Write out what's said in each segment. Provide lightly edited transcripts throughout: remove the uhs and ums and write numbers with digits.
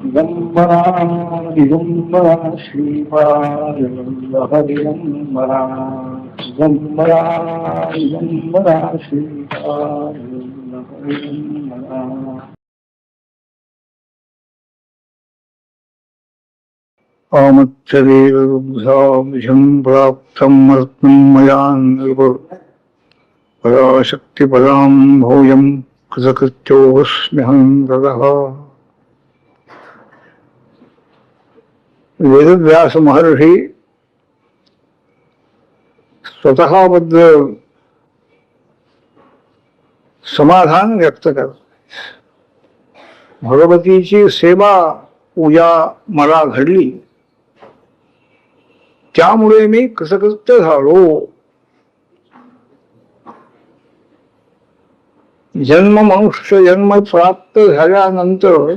दिगंबरा दिगंबरा श्रीपाद वल्लभ दिगंबरा दिगंबरा दिगंबरा श्रीपाद वल्लभ दिगंबरा आमच्चदेवबुद्धाभ्यं प्राप्तं रत्नं मया नृप पराशक्तिपदां भूयं कृतकृत्योऽस्म्यहं ततः। वेदव्यास महर्षी स्वतःबद्दल समाधान व्यक्त करतात. भगवतीची सेवा पूजा मला घडली, त्यामुळे मी कृतकृत्य झालो. मनुष्य जन्म प्राप्त झाल्यानंतर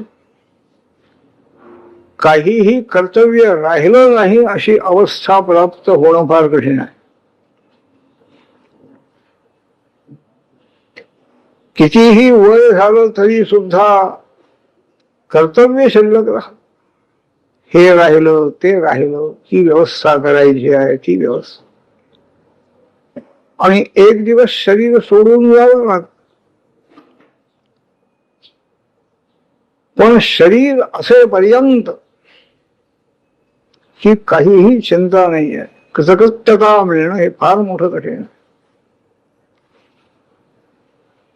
काहीही कर्तव्य राहिलं नाही अशी अवस्था प्राप्त होणं फार कठीण आहे. कितीही वय झालं तरी सुद्धा कर्तव्य शिल्लक राहत. हे राहिलं ते राहिलं, ती व्यवस्था करायची आहे, ती व्यवस्था. आणि एक दिवस शरीर सोडून जावं लागतं. पण शरीर असेपर्यंत ही काहीही चिंता नाही आहे. कृतकृत्यता मिळणं हे फार मोठं कठीण आहे.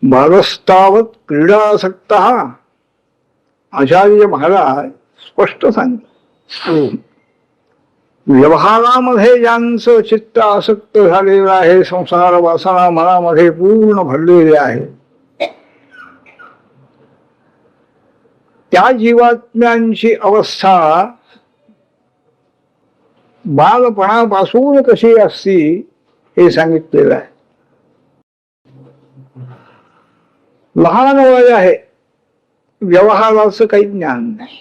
बालस्तावत क्रीडासक्त आचार्य महाराज स्पष्ट सांगतात. व्यवहारामध्ये ज्यांचं चित्त आसक्त झालेलं आहे, संसार वासना मनामध्ये पूर्ण भरलेले आहे, त्या जीवात्म्यांची अवस्था बालपणापासून कशी असती हे सांगितलेलं आहे. लहान वय आहे, व्यवहाराचं काही ज्ञान नाही.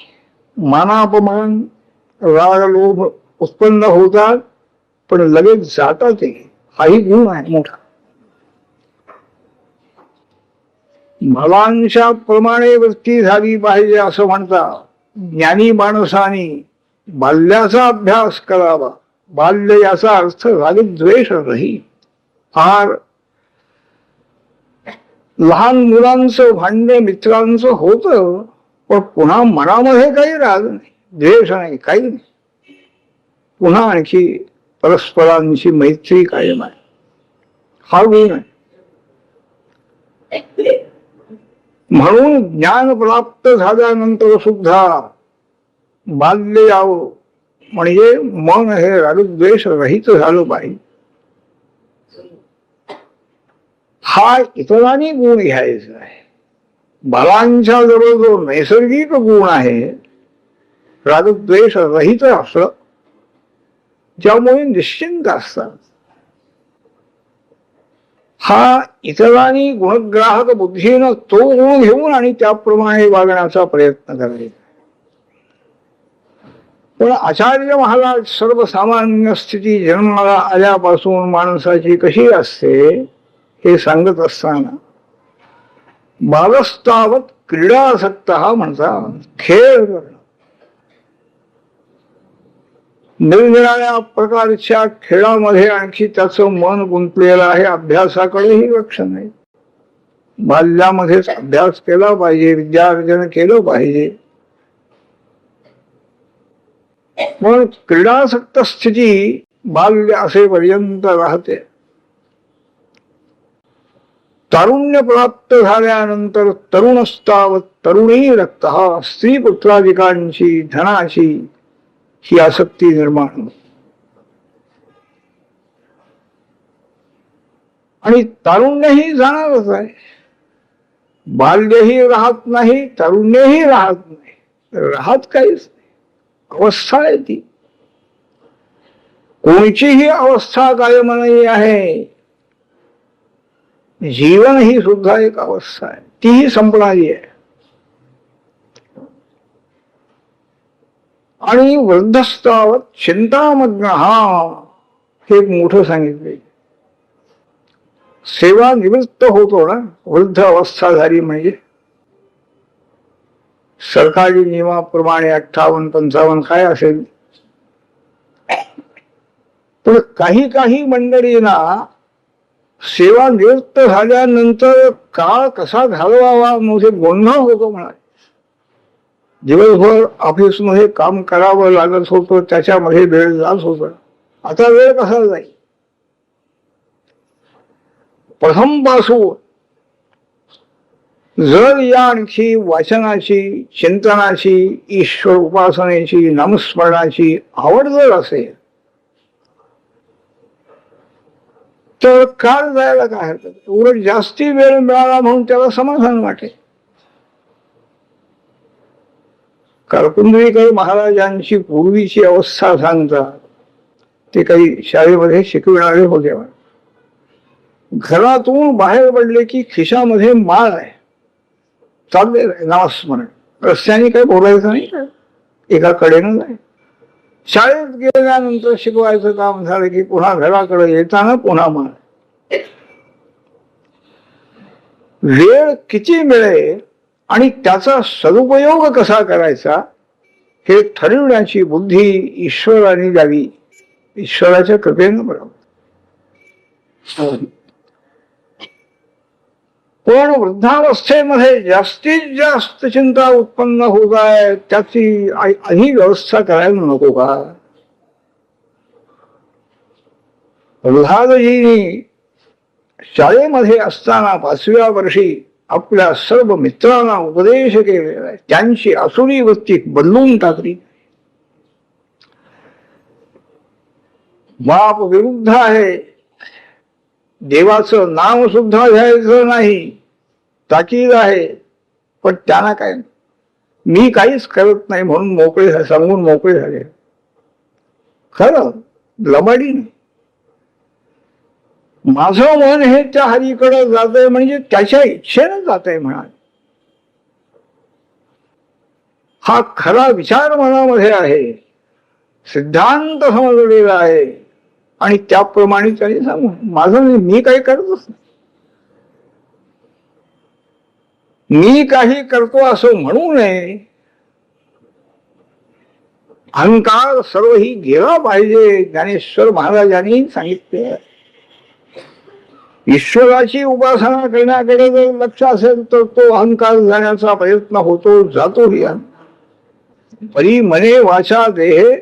मानापमान राग लोभ उत्पन्न होतात, पण लगेच जातात. ते हाही गुण आहे मोठा. भलांच्या प्रमाणे वृत्ती झाली पाहिजे असं म्हणतात. ज्ञानी माणसाने बाल्याचा अभ्यास करावा. बाल्य याचा अर्थ रागद्वेष रहित. फार लहान मुलांचं भांडण मित्रांचं होतं, पण पुन्हा मनामध्ये काही राग नाही, द्वेष नाही, काही नाही. पुन्हा आणखी परस्परांची मैत्री कायम आहे. हा गुण आहे. म्हणून ज्ञान प्राप्त झाल्यानंतर सुद्धा बाल्य यावं, म्हणजे मन हे रागद्वेष रहित झालं पाहिजे. हा इतरांनी गुण घ्यायचा आहे. बालांच्या जवळ जो नैसर्गिक गुण आहे रागद्वेष रहित असलं, त्यामुळे निश्चिंत असतात. हा इतरांनी गुणग्राहक बुद्धीनं तो गुण घेऊन आणि त्याप्रमाणे वागण्याचा प्रयत्न करायचा. पण आचार्य महाराज सर्वसामान्य स्थिती जन्माला आल्यापासून माणसाची कशी असते हे सांगत असताना बालस्तावत क्रीडासक्त म्हणतात. खेळ करणं, निरनिराळ्या प्रकारच्या खेळामध्ये आणखी त्याचं मन गुंतलेलं आहे. अभ्यासाकडेही लक्ष नाही. बाल्यामध्येच अभ्यास केला पाहिजे, विद्यार्जन केलं पाहिजे. पण क्रीडासक्त स्थिती बाल्य असेपर्यंत राहते. तारुण्य प्राप्त झाल्यानंतर तरुणस्तावत तरुणी रक्त स्त्री पुत्राधिकांची धनाची ही आसक्ती निर्माण होते. आणि तारुण्यही जाणारच आहे. बाल्यही राहत नाही, तारुण्यही राहत नाही. राहत काहीच नाही. अवस्था आहे ती. कोणचीही अवस्था कायम नाही आहे. जीवन ही सुद्धा एक अवस्था आहे, तीही संपणारी आहे. आणि वृद्धस्तावत चिंतामग्न हे मोठं सांगितले. सेवा निवृत्त होतो ना वृद्ध अवस्था झाली म्हणजे. सरकारी नियमाप्रमाणे 58-55 काय असेल. पण काही काही मंडळींना सेवा निवृत्त झाल्यानंतर काळ कसा घालवावा मध्ये गोंधळ होतो म्हणा. दिवसभर ऑफिसमध्ये काम करावं लागत होतं, त्याच्यामध्ये वेळ जात होता. आता वेळ कसा जाईल. प्रथम पासून जर या आणखी वाचनाची, चिंतनाची, ईश्वर उपासनेची, नामस्मरणाची आवड जर असेल तर काळ जायला काय हरकत. उलट जास्ती वेळ मिळाला म्हणून त्याला समाधान वाटेल. कारकुंडलीकर महाराजांची पूर्वीची अवस्था सांगतात. ते काही शाळेमध्ये शिकविणारे होते. घरातून बाहेर पडले की खिशामध्ये माळ आहे, चालले नामस्मरण. रस्त्याने काही बोलायचं नाही, एका कडेनं जाय. शाळेत गेल्यानंतर शिकवायचं काम झालं की पुन्हा घराकडे येताना पुन्हा माळ. वेळ किती मिळेल आणि त्याचा सदुपयोग कसा करायचा हे ठरविण्याची बुद्धी ईश्वराने द्यावी, ईश्वराच्या कृपेनं बरोबर. पण वृद्धावस्थेमध्ये जास्तीत जास्त चिंता उत्पन्न होत आहे, त्याची आधी व्यवस्था करायला नको का. प्रल्हादजींनी शाळेमध्ये असताना 5व्या वर्षी आपल्या सर्व मित्रांना उपदेश केलेला आहे. त्यांची आसुरी वृत्ती बदलून टाकली. बाप विरुद्ध आहे, देवाचं नाव सुद्धा घ्यायचं नाही, ताकीद आहे. पण त्यांना काय, मी काहीच करत नाही म्हणून मोकळे झाले, सांगून मोकळे झाले. खरं लबाडी नाही. माझं मन हे त्या हरीकडे जात आहे म्हणजे त्याच्या इच्छेनं जात आहे म्हणा. हा खरा विचार मनामध्ये आहे, सिद्धांत समजलेला आहे आणि त्याप्रमाणे त्याने सांगू. माझं नाही, मी काही करतच नाही. मी काही करतो असं म्हणू नये. अहंकार सर्व ही गेला पाहिजे. ज्ञानेश्वर महाराजांनी सांगितले. ईश्वराची उपासना करण्याकडे जर लक्ष असेल तर तो अहंकार जाण्याचा प्रयत्न होतो, जातोही. परी मने वाचा देहे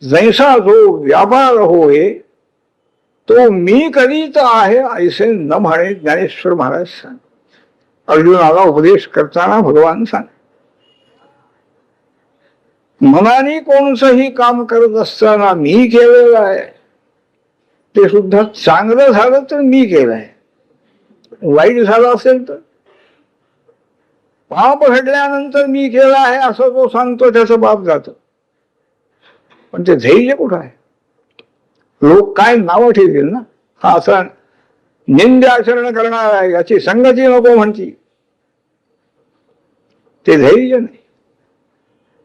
जैसा जो व्यापार होय तो मी करीत आहे ऐसे न म्हणे. ज्ञानेश्वर महाराज सांग. अर्जुनाला उपदेश करताना भगवान सांग. मनाने कोणतंही काम करत असताना मी केलेलं आहे, ते सुद्धा चांगलं झालं तर मी केलंय, वाईट झालं असेल तर पाप घडल्यानंतर मी केलं आहे असं तो सांगतो, त्याचं पाप जातं. पण ते धैर्य कुठं आहे. लोक काय नावं ठेवतील ना, हा असा निंद्य आचरण करणार आहे, याची संगती नको म्हणती. ते धैर्य नाही.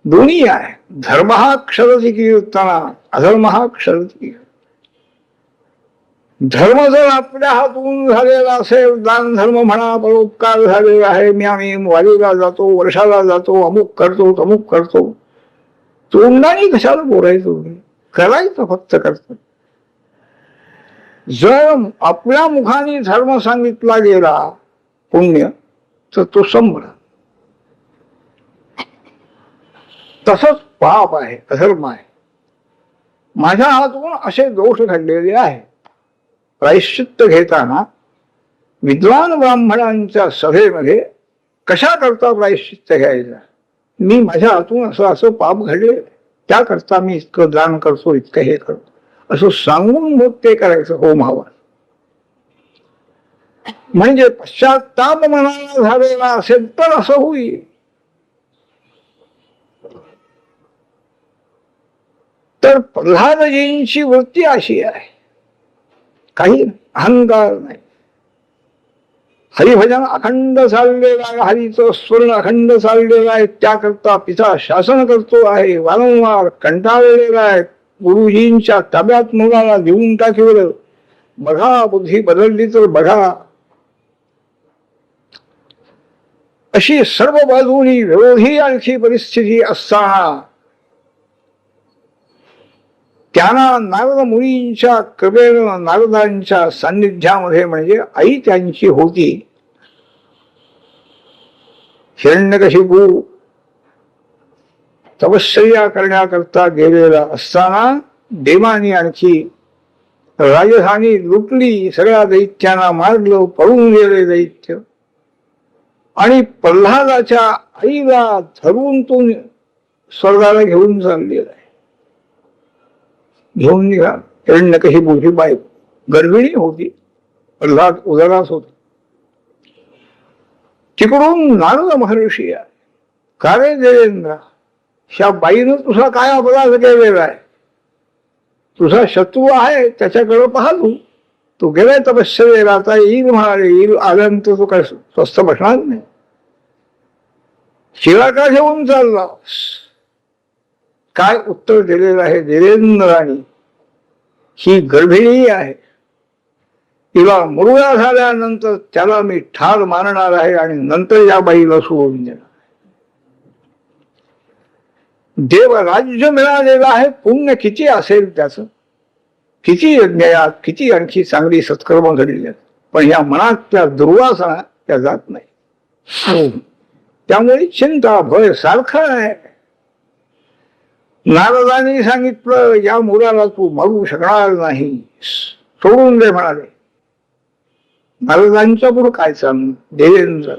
दोन्ही आहे. धर्म हा क्षरती कीर्तना, अधर्म हा क्षरती. धर्म जर आपल्या हातून झालेला असेल, दान धर्म म्हणा, परोपकार झालेला आहे, मी आम्ही वारीला जातो, वर्षाला जातो, अमुक करतो तमुक करतो, तोंडाने कशाला बोलायचं, करायचं फक्त करतो. जर आपल्या मुखाने धर्म सांगितला गेला पुण्य तर तो संभळ. तसंच पाप आहे, अधर्म आहे. माझ्या हातून असे दोष घडलेले आहे. प्रायश्चित्त घेताना विद्वान ब्राह्मणांच्या सभेमध्ये कशा करता प्रायश्चित्त घ्यायचं, मी माझ्या हातून असं असं पाप घडले, त्याकरता मी इतकं दान करतो, इतकं हे करतो असं सांगून मग ते करायचं होम हवन. म्हणजे पश्चाताप मनाला झालेला असेल तर असं होईल. तर प्रल्हादजींची वृत्ती अशी आहे, काही अहंकार नाही. हरिभजन अखंड चाललेला आहे, हरीचं स्वर्ण अखंड चाललेलं आहे, त्याकरता पिता शासन करतो आहे, वारंवार कंटाळलेला आहे, गुरुजींच्या ताब्यात मुलाला देऊन टाकलं. बघा, बुद्धी बदलली तर बघा. अशी सर्व बाजूनी विरोधी आणखी परिस्थिती असताना त्यांना नारद मुनींच्या कृपेनं नारदांच्या सान्निध्यामध्ये म्हणजे आई त्यांची होती. हिरण्यकशिपू तपश्चर्या करण्याकरता गेलेला असताना देवानी आणखी राजधानी लुटली, सगळ्या दैत्यांना मारलं, पळून गेले दैत्य. आणि प्रल्हादाच्या आईला धरून तो स्वर्गाला घेऊन चाललेला आहे. घेऊन निघा. हिरण्यकशिपूची बायको गर्भिणी होती, प्रल्हाद उदरास होती. तिकडून नारद महर्षी आहे. का रे देवेंद्र, ह्या बाईनं तुझा काय अपराध केलेला आहे? तुझा शत्रू आहे, त्याच्याकडे पाहा. तू गेलाय तपश्चर्येला, आता येईल म्हणाले. येईल आल्यानंतर तू काय स्वस्थ बसणार नाही. शिला का घेऊन चालला? काय उत्तर दिलेलं आहे देवेंद्राने? ही गर्भिणी आहे, तिला मुलगा झाल्यानंतर त्याला मी ठार मारणार आहे आणि नंतर या बाईला सोडून देणार. देव राज्य मिळालेलं आहे, पुण्य किती असेल त्याचं, किती यज्ञयात, किती आणखी चांगली सत्कर्म घडली, पण या मनातल्या दुर्वासना त्या जात नाही. त्यामुळे चिंता भय सारखं आहे. नारदांनी सांगितलं, या मुलाला तू मारू शकणार नाही, सोडून दे म्हणाले. नारदांच्या पुढे काय चाललं? देवेंद्र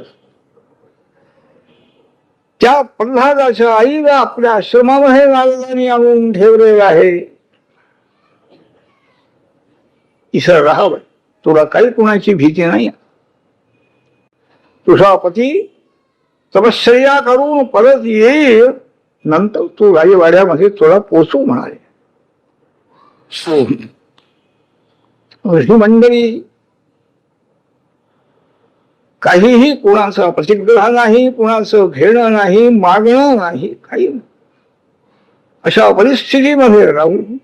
त्या प्रल्हादाच्या आईला आपल्या आश्रमामध्ये नारदांनी आणून ठेवलेलं आहे. इसर राहावं, तुला काही कुणाची भीती नाही. तुझा पती तपश्चर्या करून परत येईल, नंतर तू राजवाड्यामध्ये तुला पोचू म्हणाले. ऋषी मंडळी काहीही कुणाचा प्रतिग्रह नाही, कुणाचं घेणं नाही, मागणं नाही, काही नाही. अशा परिस्थितीमध्ये राहून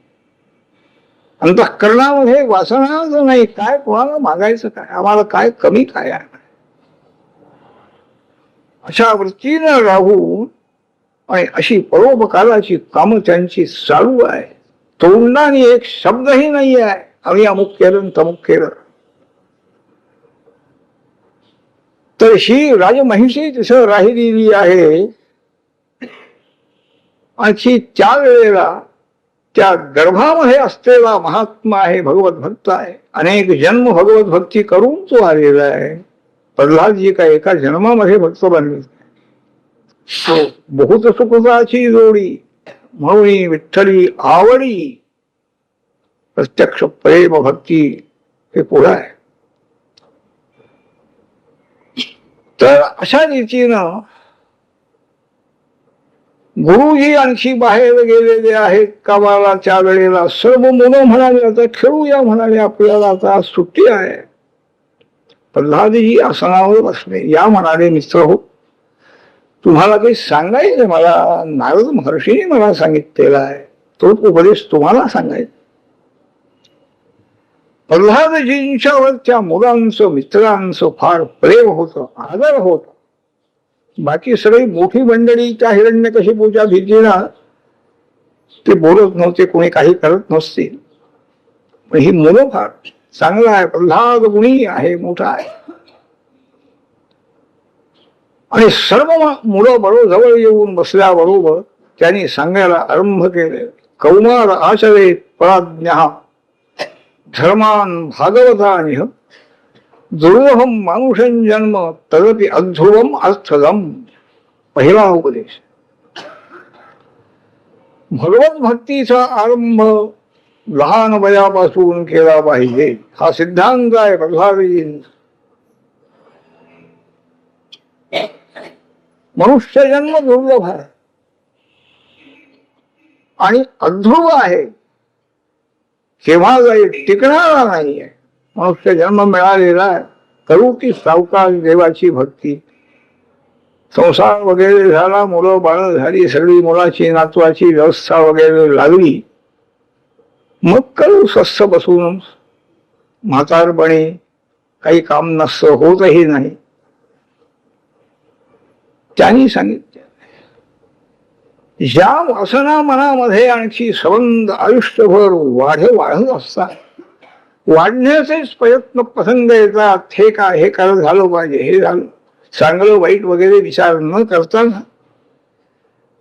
अंतःकरणामध्ये वासनाच नाही. काय कोणाला मागायचं काय, आम्हाला काय कमी काय आहे, अशा वृत्तीनं राहून आणि अशी परोपकाराची कामं त्यांची चालू आहे. तोंडाने एक शब्दही नाही आहे आम्ही अमुक केलं तमुक केलं. तर ही राजमहिषी तिथं राहिलेली आहे. आणखी त्या वेळेला त्या गर्भामध्ये असलेला महात्मा आहे, भगवत भक्त आहे. अनेक जन्म भगवत भक्ती करून तो आलेला आहे. प्रल्हादजी काय एका जन्मामध्ये भक्त बनले. बहुत सुकृताची जोडी म्हणून विठ्ठली आवडी. प्रत्यक्ष प्रेम भक्ती हे पुढं आहे. तर अशा रीतीनं गुरुजी आणखी बाहेर गेलेले आहेत कामाला. त्या वेळेला सर्व मुलं म्हणाले, आता खेळूया म्हणाले, आपल्याला आता सुट्टी आहे. प्रल्हादजी आसनावर बसले. या म्हणाले, मित्र हो, तुम्हाला काही सांगायचं मला, नारद महर्षीने मला सांगितलेला आहे, तोच उपदेश तुम्हाला सांगायचा. प्रल्हादजींच्यावर त्या मुलांचं मित्रांचं फार प्रेम होतं, आदर होत. बाकी सगळी मोठी मंडळी त्या हिरण्यकशिपूच्या भीतीनं ते बोलत नव्हते, कोणी काही करत नसते. पण ही मुलं फार चांगला आहे, प्रल्हाद गुणी आहे, मोठा आहे. आणि सर्व मुलं बरोबर जवळ येऊन बसल्याबरोबर त्यांनी सांगायला आरंभ केले. कौमार आचरेत पराज्ञः धर्मान भागवतानिह दुर्लभम मानुषं जन्म तदपि अध्रुवम अर्थदम. पहिला उपदेश. भगवत भक्तीचा आरंभ लहान वयापासून केला पाहिजे, हा सिद्धांत आहे प्रल्हादजींचा. मनुष्य जन्म दुर्लभ आहे आणि अध्रुव आहे, केव्हा जाईल टिकणारा नाहीये. मनुष्य जन्म मिळालेला आहे, करू की सावकाश देवाची भक्ती. संसार वगैरे झाला, मुलं बाळ झाली, सगळी मुलाची नातवाची व्यवस्था वगैरे लागली, मग करू स्वस्थ बसून. म्हातारपणी काही काम नसतं, होतही नाही. त्यांनी सांगितले, ज्या वासना मनामध्ये आणखी सबंध आयुष्यभर वाढत असतात, वाढण्याचेच प्रयत्न प्रसंग येतात, हे काय, हे करत झालं पाहिजे, हे झालं, चांगलं वाईट वगैरे विचार न करताना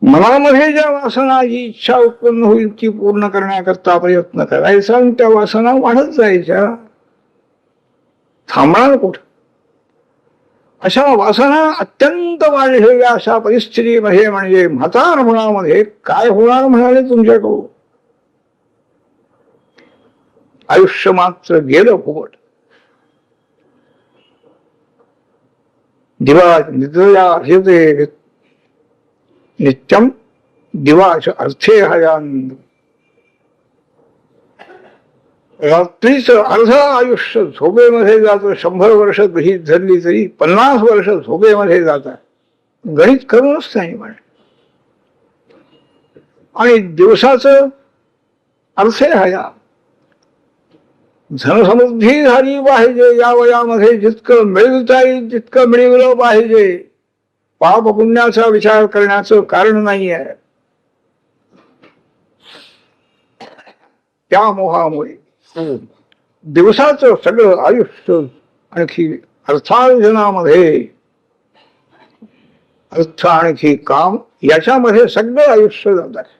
मनामध्ये ज्या वासना, जी इच्छा उत्पन्न होईल ती पूर्ण करण्याकरता प्रयत्न करायचा आणि त्या वासना वाढत जायच्या, थांबणार कुठं. अशा वासना अत्यंत वाढलेल्या अशा परिस्थितीमध्ये म्हणजे म्हातारपणामध्ये काय होणार म्हणाले तुमच्याकडून. आयुष्य मात्र गेलं फुकट. दिवा निद्रया अर्हते नित्यम दिवाच अर्थे हयानंद. रात्रीचं अर्ध आयुष्य झोपेमध्ये जातं. 100 वर्ष गृहीत धरली तरी 50 वर्ष झोपेमध्ये जातात. गणित करूनच नाही म्हणे. आणि दिवसाचं अर्थे हया. धनसमृद्धी झाली पाहिजे, या वयामध्ये जितकं मिळवता येईल तितकं मिळवलं पाहिजे. पाप पुण्याचा विचार करण्याचं कारण नाही आहे. त्या मोहामुळे दिवसाचं सगळं आयुष्य आणखी अर्थार्जनामध्ये, अर्थ आणखी काम याच्यामध्ये सगळं आयुष्य जात आहे.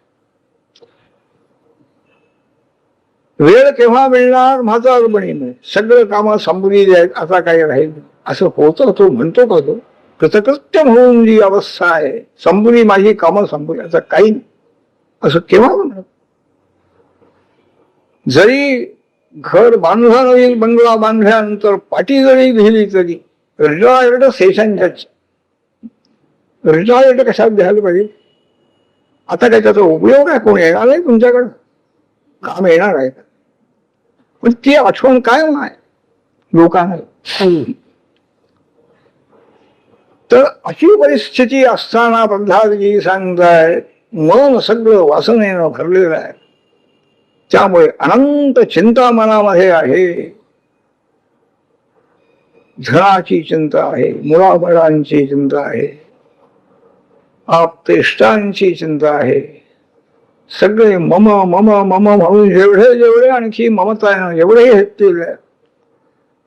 वेळ केव्हा मिळणार म्हातारपणी मिळेल. सगळं कामं संपली आहेत, आता काही राहील असं होतं. तो म्हणतो का तो कृतकृत्य म्हणून जी अवस्था आहे, संपली माझी कामं संपली, आता काही नाही असं केव्हा म्हणत. जरी घर बांधला नवीन बंगला बांधल्यानंतर पाटी जरी दिली तरी रिटायर्ड सेशनच्याच. रिटायर्ड कशात द्यायला पाहिजे. आता काय त्याचा उपयोग आहे, कोण येणार आहे तुमच्याकडं, काम येणार आहे का. पण ती आठवण काय नाही लोकांना. तर अशी परिस्थिती असताना प्रल्हादजी सांगताय, मन सगळं वासनेनं भरलेलं आहे. त्यामुळे अनंत चिंता मनामध्ये आहे. धनाची चिंता आहे, मुलाबाळांची चिंता आहे, आप्तेष्टांची चिंता आहे. सगळे मम मम मम म्हणून जेवढे जेवढे आणखी ममता एवढे घेतलेले आहे,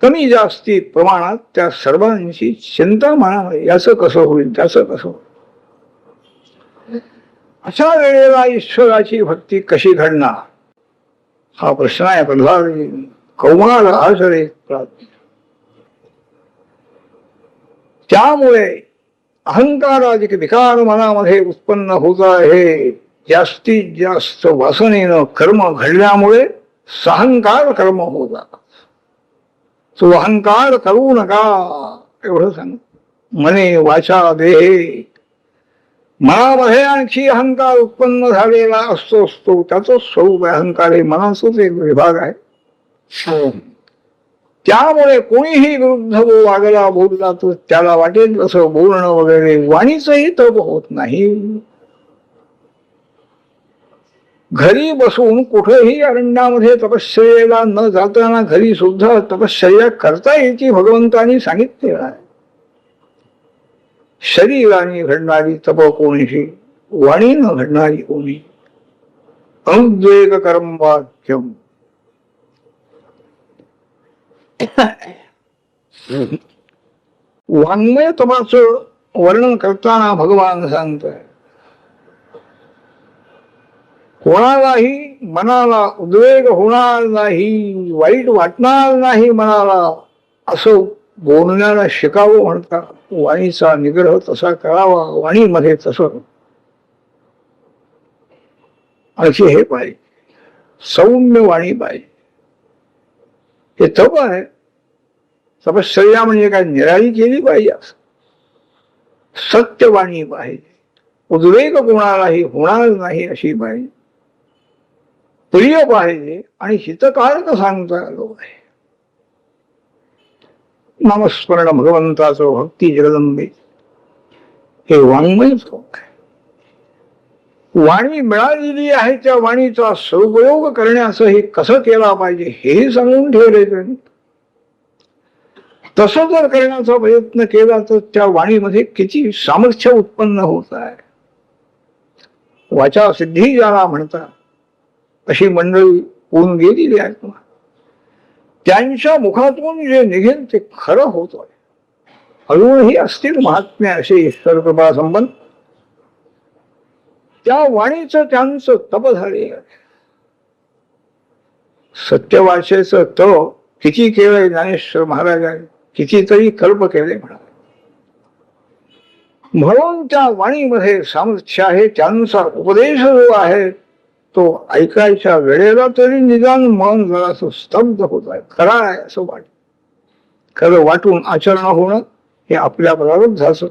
कमी जास्ती प्रमाणात त्या सर्वांची चिंता मनामध्ये. याचं कसं होईल, त्याचं कसं होईल. अशा वेळेला ईश्वराची भक्ती कशी घडणार हा प्रश्न आहे. प्रल्हाद कौमार आचरे. त्यामुळे अहंकाराधिक विकार मनामध्ये उत्पन्न होत आहे. जास्तीत जास्त वासनेनं कर्म घडल्यामुळे सहंकार कर्म होतात. तो अहंकार करू नका एवढं सांग. मने वाचा देहे. मनामध्ये आणखी अहंकार उत्पन्न झालेला असतो त्याचं स्वरूप आहे. अहंकार हे मनाचाच एक विभाग आहे. त्यामुळे कोणीही विरुद्ध वागला बोलला तर त्याला वाटेल तसं बोलणं वगैरे. वाणीचंही तप होत नाही. घरी बसून कुठेही अरण्यामध्ये तपश्चर्येला न जाताना घरी सुद्धा तपश्चर्या करता येते भगवंतांनी सांगितलेलं आहे. शरीराने घडणारी तप कोणीशी, वाणीनं घडणारी कोणी. अनुद्वेग कर्म वाक्यम. वाङ्मय तपाचं वर्णन करताना भगवान सांगतोय, कोणालाही मनाला उद्वेग होणार नाही, वाईट वाटणार नाही मनाला, असं बोलण्याला शिकावं म्हणतात. वाणीचा निग्रह तसा करावा. वाणीमध्ये तसं आणखी हे पाहिजे, सौम्य वाणी पाहिजे. हे तप आहे. तपश्चर्या म्हणजे काय, निराळी केली पाहिजे असं. सत्यवाणी पाहिजे. उद्वेग कोणालाही होणार नाही अशी पाहिजे. प्रिय पाहिजे आणि हितकारक सांगता आलो आहे. नामस्मरण भगवंताचं, भक्ती जगदंबे हे वाङ्मयच आहे. वाणी मिळालेली आहे, त्या वाणीचा सदुपयोग करण्याचं हे कसं केला पाहिजे हेही सांगून ठेवले त्यांनी. तसं जर करण्याचा प्रयत्न केला तर त्या वाणीमध्ये किती सामर्थ्य उत्पन्न होत आहे. वाचा सिद्धी ज्याला म्हणतात अशी मंडळी होऊन गेलेली आहेत. त्यांच्या मुखातून जे निघेल ते खरं होत आहे. अजूनही असतील महात्म्य असे ईश्वर कृपा संबंध. त्या वाणीचं त्यांचं तप झाले. सत्यवाचेचं तप किती केलंय ज्ञानेश्वर महाराजांनी, कितीतरी कल्प केले म्हणा. म्हणून त्या वाणीमध्ये सामर्थ्य आहे. त्यांचा उपदेश जो आहे तो ऐकायच्या वेळेला तरी निदान मन जरासं स्तब्ध होत आहे. खरा आहे असं वाट, खरं वाटून आचरण होणं हे आपल्या प्रारब्धाचं.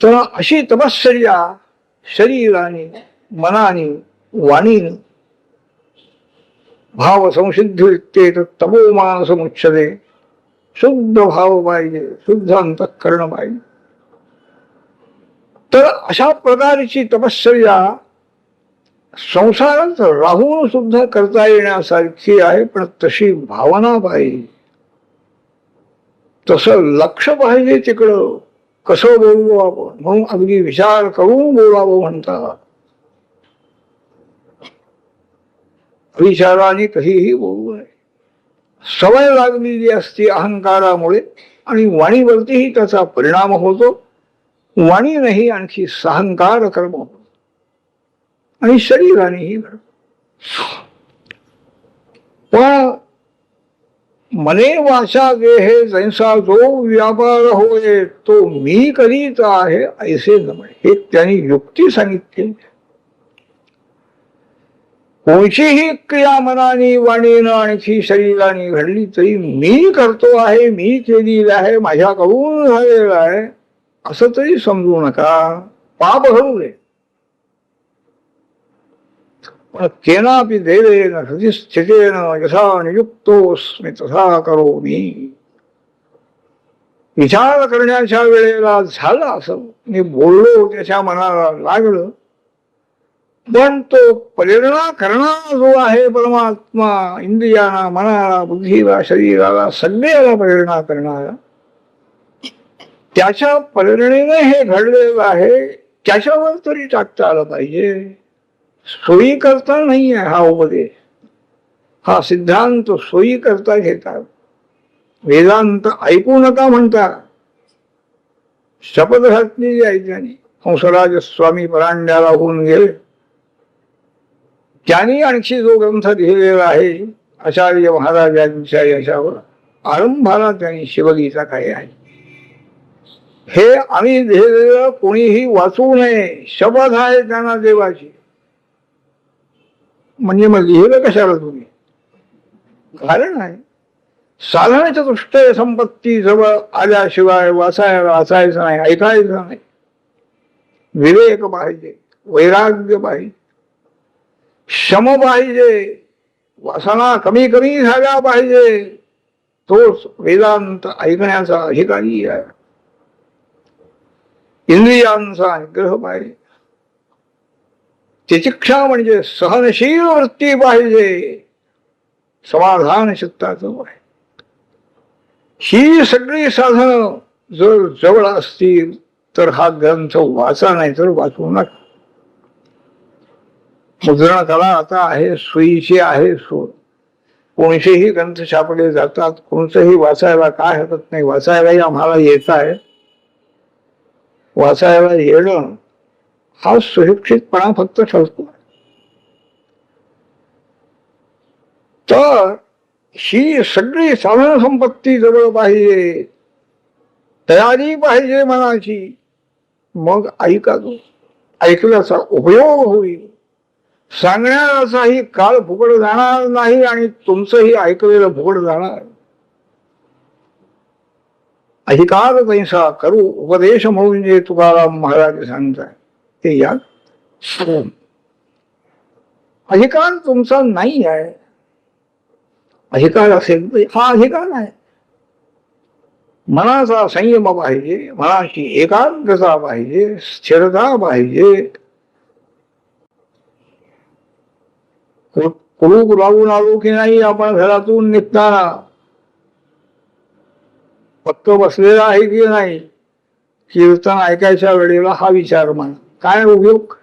तर अशी तपश्चर्या शरीराने, मनाने, वाणीने भाव संसिद्धी तपो मानस मुच्छते. शुद्ध भाव पाहिजे, शुद्ध अंतःकरण पाहिजे. तर अशा प्रकारची तपश्चर्या संसारात राहून सुद्धा करता येण्यासारखी आहे, पण तशी भावना पाहिजे, तसं लक्ष पाहिजे तिकडं. कसं बोललो आपण, म्हणून अगदी विचार करून बोलावं म्हणतात. विचाराने कधीही बोलू नये. सवय लागलेली असते अहंकारामुळे आणि वाणीवरतीही त्याचा परिणाम होतो. वाणी नाही आणखी सहंकार कर्म होतो आणि शरीरानेही घडतो. पण मने वाचा गेहे जैसा जो व्यापार होय तो मी करीत आहे ऐसे जमणे. हे त्यांनी युक्ती सांगितली. कोणतीही क्रिया मनाने, वाणीनं आणखी शरीराने घडली तरी मी करतो आहे, मी केलेली आहे, माझ्याकडून झालेलं आहे असं तरी समजू नका. पाप घडू दे, पण केनापि देवेन हृदिस्थितेन यथा नियुक्तोस्मि तथा करोमि. विचार करण्याच्या वेळेला झालं असं, मी बोललो, त्याच्या मनाला लागलं, पण तो प्रेरणा करणारा जो आहे परमात्मा, इंद्रियांना, मनाला, बुद्धीला, शरीराला, सगळ्याला प्रेरणा करणारा, त्याच्या प्रेरणेने हे घडलेलं आहे. त्याच्यावर तरी टाकता आलं पाहिजे. सोयी करता नाही आहे हा उपदेश, हा सिद्धांत सोयी करता घेतात. वेदांत ऐकू नका म्हणतात. शपथ घातलेली आहे त्यांनी. हंसराज स्वामी परांड्याला होऊन गेले. त्यांनी आणखी जो ग्रंथ लिहिलेला आहे आचार्य महाराजांच्या याच्यावर, आरंभाला त्यांनी शिवगीता काय आहे हे आम्ही लिहिलेलं कोणीही वाचू नये. शपथ आहे त्यांना देवाची. म्हणजे मग लिहिलं कशाला तुम्ही? कारण आहे साधनाच्या दृष्टीने संपत्ती जवळ आल्याशिवाय वाचायचं नाही, ऐकायचं नाही. विवेक पाहिजे, वैराग्य पाहिजे, शम पाहिजे, वासना कमी कमी झाल्या पाहिजे. तोच वेदांत ऐकण्याचा अधिकारी आहे. इंद्रियांचा निग्रह पाहिजे. तितिक्षा म्हणजे सहनशील वृत्ती पाहिजे. समाधान चित्ताचं पाहिजे. ही सगळी साधनं जर जवळ असतील तर हा ग्रंथ वाचा, नाही तर वाचू नका. मुद्रण कला आता आहे, सोयीची आहे. कोणतेही ग्रंथ छापले जातात, कोणतंही वाचायला काय हरकत नाही. वाचायलाही आम्हाला येत आहे. वाचायला येणं हा सुशिक्षितपणा फक्त ठरतो. तर ही सगळी साधन संपत्ती जवळ पाहिजे, तयारी पाहिजे मनाची. मग ऐका, ऐकल्याचा उपयोग होईल. सांगण्याचाही काळ फुकट जाणार नाही आणि तुमचंही ऐकलेलं फुकट जाणार. अधिकार तैसा करू उपदेश म्हणून जे तुकाराम महाराज सांगताय ते या. अधिकार तुमचा नाही आहे. अधिकार असेल तर हा अधिकार आहे. मनाचा संयम पाहिजे, मनाची एकाग्रता पाहिजे, स्थिरता पाहिजे. कुलूप लावून आलो की नाही आपण घरातून निघताना, पक्क बसलेला आहे की नाही, कीर्तन ऐकायच्या वेळेला हा विचार म्हणा. काय उपयोग?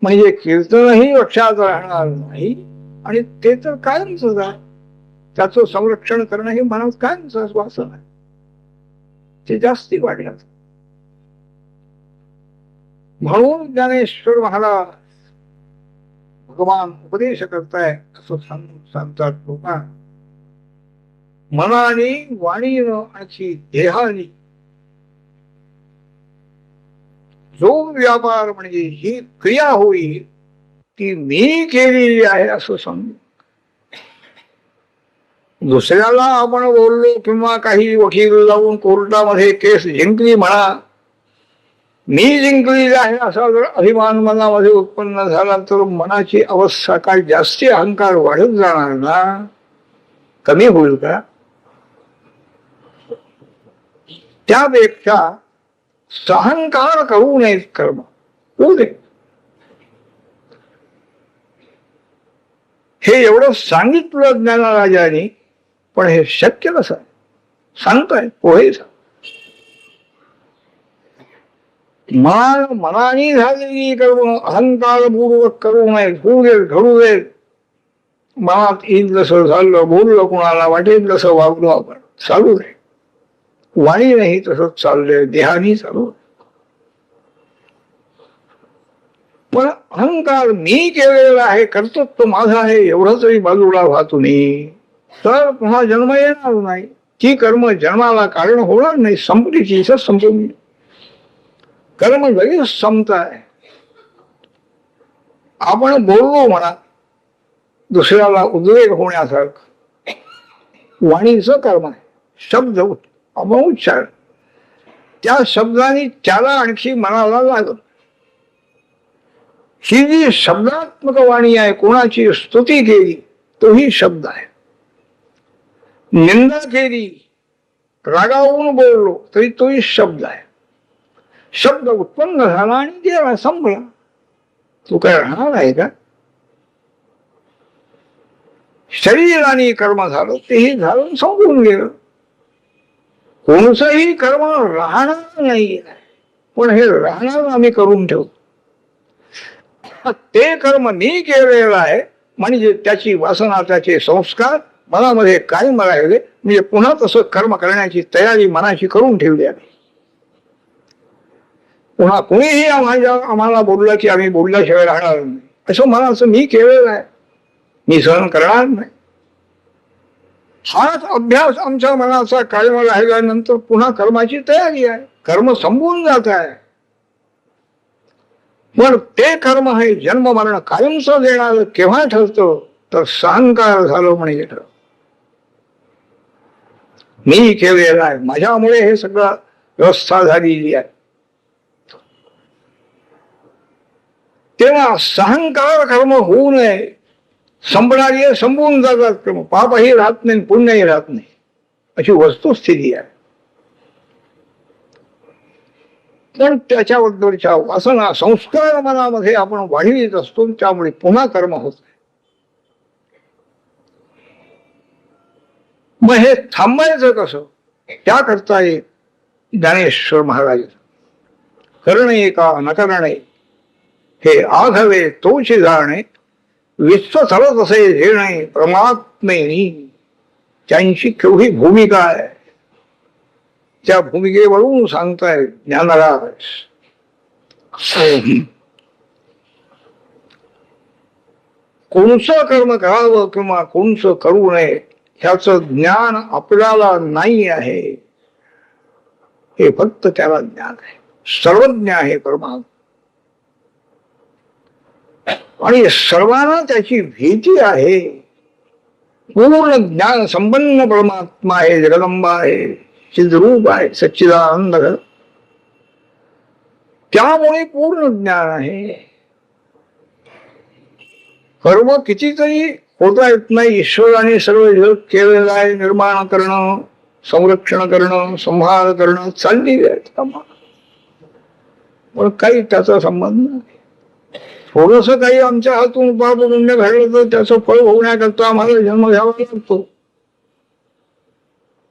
म्हणजे कीर्तनही लक्षात राहणार नाही आणि ते तर कायमच आहे. त्याचं संरक्षण करणं हे मनात कायमच वासन आहे. ते जास्ती वाढलं. म्हणून ज्ञानेश्वर महाराज भगवान उपदेश करताय असं सांगतात लोक. मनाने, वाणीनं आणखी देहाने जो व्यापार म्हणजे ही क्रिया होईल ती मी केलेली आहे असं सांगू. दुसऱ्याला आपण बोललो किंवा काही वकील लावून कोर्टामध्ये केस जिंकली म्हणा, मी जिंकलेली आहे असा जर अभिमान मनामध्ये उत्पन्न झाला तर मनाची अवस्था काय जास्ती अहंकार वाढत जाणार ना, कमी होईल का? त्यापेक्षा सहंकार करू नयेत कर्म होऊ दे. हे एवढं सांगितलं ज्ञानराजाने, पण हे शक्य कसं सांगताय पोहेच. मनाने झालेली कर्म अहंकारपूर्वक करू नये. होऊ दे, घडू दे. मनात येईल जसं झालं, बोललं, कुणाला वाटेल तसं वागलो आपण, चालू दे. वाणी नाही तसंच चाललंय, देहानी चालू. पण अहंकार मी केलेला आहे, कर्तृत्व माझा आहे एवढं तरी बाजूला व्हा तुम्ही, तर पुन्हा जन्म येणार नाही. ती कर्म जन्माला कारण होणार नाही. संपली ती संपली. कर्म लगेच संपताय. आपण बोललो म्हणा दुसऱ्याला उद्वेग होण्यासारखं, वाणीचं कर्म आहे. शब्द आपण उच्चार, त्या शब्दाने त्याला आणखी मनाला लागत. ही जी शब्दात्मक वाणी आहे, कोणाची स्तुती केली तोही शब्द आहे. निंदा केली, रागावून बोललो तरी तोही शब्द आहे. शब्द उत्पन्न झाला आणि गेला, संपला. तो काय राहणार आहे का? शरीराने कर्म झालं तेही झालं, संपून गेलं. कोणचंही कर्म राहणार नाही, पण हे राहणार आम्ही करून ठेवतो. ते कर्म मी केलेलं आहे म्हणजे त्याची वासना, त्याचे संस्कार मनामध्ये कायम राहिले. म्हणजे पुन्हा तसं कर्म करण्याची तयारी मनाची करून ठेवली आहे. पुन्हा कुणीही आम्हाला बोललं की आम्ही बोलल्याशिवाय राहणार नाही असं मनाचं मी केलेलं आहे, मी सहन करणार नाही. हाच अभ्यास आमच्या मनाचा कायम राहिल्यानंतर पुन्हा कर्माची तयारी आहे. कर्म संपून जात आहे. पण ते कर्म हे जन्म मरण कायमचं देणार केव्हा ठरतं तर सहंकार झालं म्हणजे ठरत. मी केलेलं आहे, माझ्यामुळे हे सगळं व्यवस्था झालेली आहे. तेव्हा सहंकार कर्म होऊ नये. संपणारी संपवून जातात कर्म. पापही राहत नाही, पुण्यही राहत नाही, अशी वस्तुस्थिती आहे. पण त्याच्याबद्दलच्या वासना संस्कार मनामध्ये आपण वाढवित असतो, त्यामुळे पुन्हा कर्म होत. मग हे थांबायचं कसं? त्याकरता ज्ञानेश्वर महाराज करणे का न करणे हे आघवे तोची जाणे, विश्व चालत असे झेणे परमात्मेनी. त्यांची केवढी भूमिका आहे त्या भूमिकेवरून सांगताय ज्ञानराज. कोणचं कर्म करावं किंवा कोणचं करू नये ह्याचं ज्ञान आपल्याला नाही आहे. हे फक्त त्याला ज्ञान आहे. सर्वज्ञ आहे परमात्मा आणि सर्वांना त्याची भीती आहे. पूर्ण ज्ञान संपन्न परमात्मा आहे, जगदंबा आहे, चिद्रूप आहे, सच्चिदानंद. त्यामुळे पूर्ण ज्ञान आहे. कर्म कितीतरी होता येत नाही. ईश्वराने सर्व जग केलेलं आहे. निर्माण करणं, संरक्षण करणं, संहार करणं चाललेली आहेत कामं, पण काही त्याचा संबंध नाही. थोडस काही आमच्या हातून पाप पुण्य घडलं तर त्याचं फळ होण्याकरता आम्हाला जन्म घ्यावा लागतो.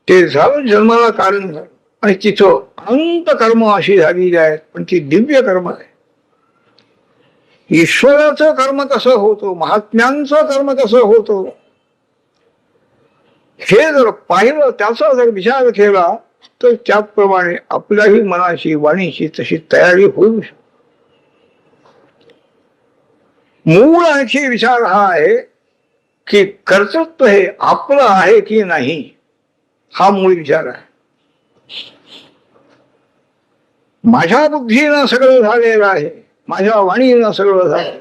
ते झालं जन्माला कारण झालं आणि तिथं अनंत कर्म अशी झालेली आहेत, पण ती दिव्य कर्म आहे. ईश्वराचं कर्म कसं होतं, महात्म्यांचं कर्म कसं होतं, हे जर पाहिलं, त्याचा जर विचार केला तर त्याप्रमाणे आपल्याही मनाची वाणीची तशी तयारी होऊ शकते. मूळ आणखी विचार हा आहे की कर्तृत्व हे आपलं आहे की नाही, हा मूळ विचार आहे. माझ्या बुद्धीनं सगळं झालेलं आहे, माझ्या वाणीनं सगळं झालं,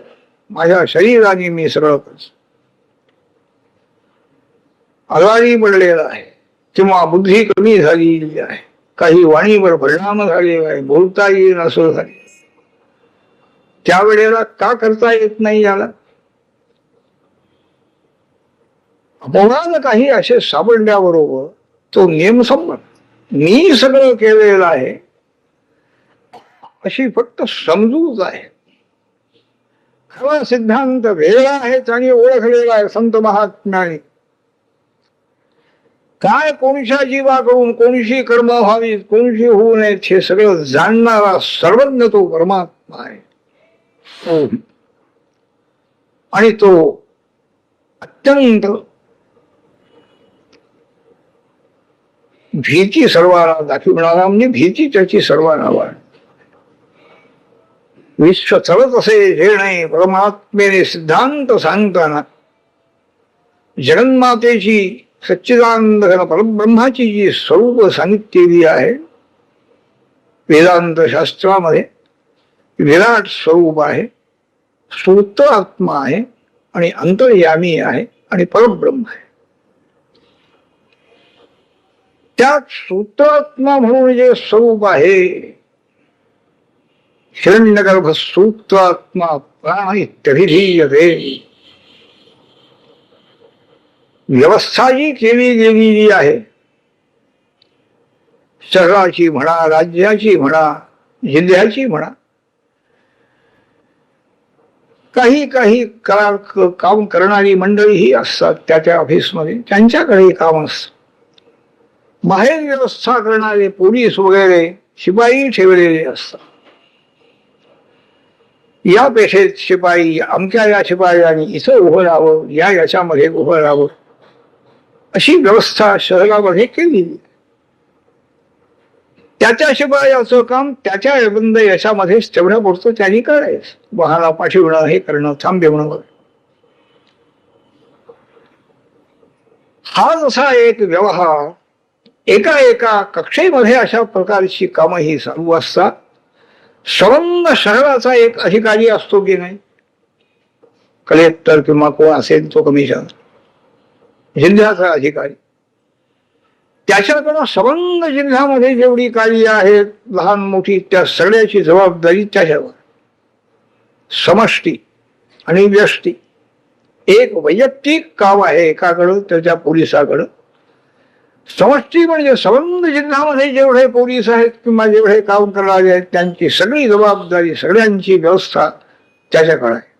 माझ्या शरीराने मी सगळं करतो. आजारी पडलेला आहे किंवा बुद्धी कमी झालेली आहे, काही वाणीवर परिणाम झालेला आहे, बोलता येईल असं झाले, त्यावेळेला का करता येत नाही याला? अपमान काही असे सापडल्याबरोबर तो नेम संपला. मी सगळं केलेलं आहे अशी फक्त समजूत आहे. खरा सिद्धांत वेगळा आहे आणि ओळखलेला आहे संत महात्म्याने. काय कोणीच्या जीवाकडून कोणीशी कर्म व्हावीत, कोणीशी होऊ नयेत, हे सगळं जाणणारा सर्वज्ञ तो परमात्मा आहे. आणि तो अत्यंत भीती सर्वांना दाखविणारा, म्हणजे भीती त्याची सर्वांना वाढ. विश्व चलत असे जेणे परमात्मेने सिद्धांत सांगताना जगन्मातेची सच्चिदानंद परब्रह्माची जी स्वरूप सांगितलेली आहे वेदांत शास्त्रामध्ये, विराट स्वरूप आहे, सूत्र आत्मा आहे आणि अंतर्यामी आहे आणि परब्रह्म आहे. त्या सूत्रात्मा म्हणून जे स्वरूप आहे, हिरण्यगर्भ सूत्रात्मा प्राण इत्यभिधीयते, व्यवस्था जी केली गेलेली आहे, शहराची म्हणा, राज्याची म्हणा, जिल्ह्याची म्हणा, काही काही काम करणारी मंडळी ही असतात त्या त्या ऑफिसमध्ये, त्यांच्याकडे काम असतं. बाहेर व्यवस्था करणारे पोलीस वगैरे शिपाई ठेवलेले असतात. या पेशेत शिपाई, अमक्या या शिपायाने इथं उभं राहावं, या याच्यामध्ये उभं राहावं, अशी व्यवस्था शहरामध्ये केली. त्याच्या शिपायाचं काम त्याच्या बंद यशामध्येच तेवढ्या पुरतं त्यांनी करायचं. वाहना पाठवणं, हे करणं, थांबवणं. हा जसा एक व्यवहार एका एका कक्षेमध्ये अशा प्रकारची कामं ही चालू असतात. संबंध शहराचा एक अधिकारी असतो की नाही, कलेक्टर किंवा कोण असेल तो कमिशनर, जिल्ह्याचा अधिकारी, त्याच्याकडं संबंध जिल्ह्यामध्ये जेवढी कार्य आहेत लहान मोठी, त्या सगळ्याची जबाबदारी त्याच्यावर. समष्टी आणि व्यष्टी, एक वैयक्तिक काम आहे एकाकडं, त्याच्या पोलिसाकडं. समष्टी म्हणजे संबंध जिल्ह्यामध्ये जेवढे पोलीस आहेत किंवा जेवढे काम करणारे आहेत त्यांची सगळी जबाबदारी, सगळ्यांची व्यवस्था त्याच्याकडे आहे.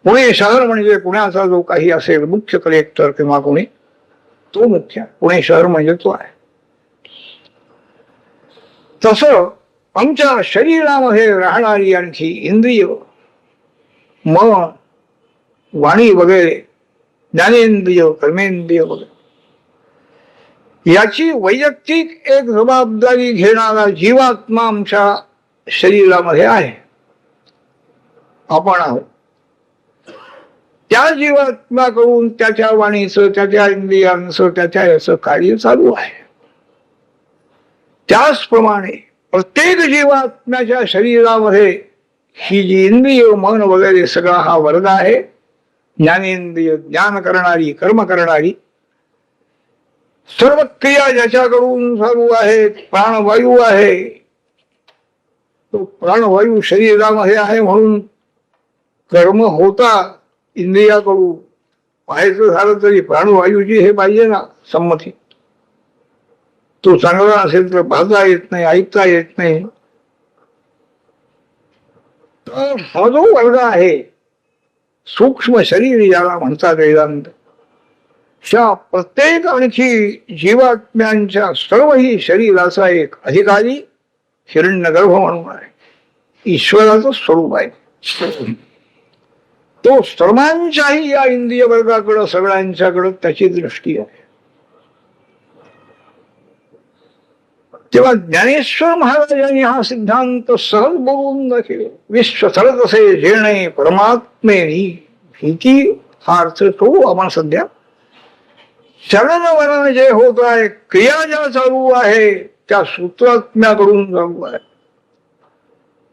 पुणे शहर म्हणजे पुण्याचा जो काही असेल मुख्य कलेक्टर किंवा कोणी, तो मुख्य पुणे शहर म्हणजे तो आहे. तसं आमच्या शरीरामध्ये राहणारी आणखी इंद्रिय, मन, वाणी वगैरे, ज्ञानेंद्रिय, कर्मेंद्रिय वगैरे, याची वैयक्तिक एक जबाबदारी घेणारा जीवात्मा आमच्या शरीरामध्ये आहे, आपण आहोत. त्या जीवात्म्याकडून त्याच्या वाणीचं, त्याच्या इंद्रियांचं, त्याच्या याचं कार्य चालू आहे. त्याचप्रमाणे प्रत्येक जीवात्म्याच्या शरीरामध्ये ही जी इंद्रिय, मन वगैरे सगळा हा वर्ग आहे. ज्ञानेंद्रिय, ज्ञान करणारी, कर्म करणारी सर्व क्रिया ज्याच्याकडून चालू आहेत. प्राणवायू आहे, तो प्राणवायू शरीरामध्ये आहे म्हणून कर्म होता इंद्रियाकडून. पाहायचं झालं तरी प्राणवायूची हे पाहिजे ना संमती. तो चांगला असेल तर पाहता येत नाही, ऐकता येत नाही. तर हा जो वर्ग आहे सूक्ष्म शरीर ज्याला म्हणतात वेदांत, त्या प्रत्येक आणखी जीवात्म्यांच्या सर्वही शरीराचा एक अधिकारी हिरण्यगर्भ म्हणून आहे, ईश्वराचं स्वरूप आहे. तो सर्वांच्याही या इंद्रिय वर्गाकडं सगळ्यांच्याकडं त्याची दृष्टी आहे. तेव्हा ज्ञानेश्वर महाराजांनी हा सिद्धांत सहज बोलून दाखवला. विश्व सरतसे जेणे परमात्मेनी भीती, हा अर्थ तो आपण सध्या चलन वलन जे होत आहे, क्रिया ज्या चालू आहे त्या सूत्रात्म्याकडून चालू आहे.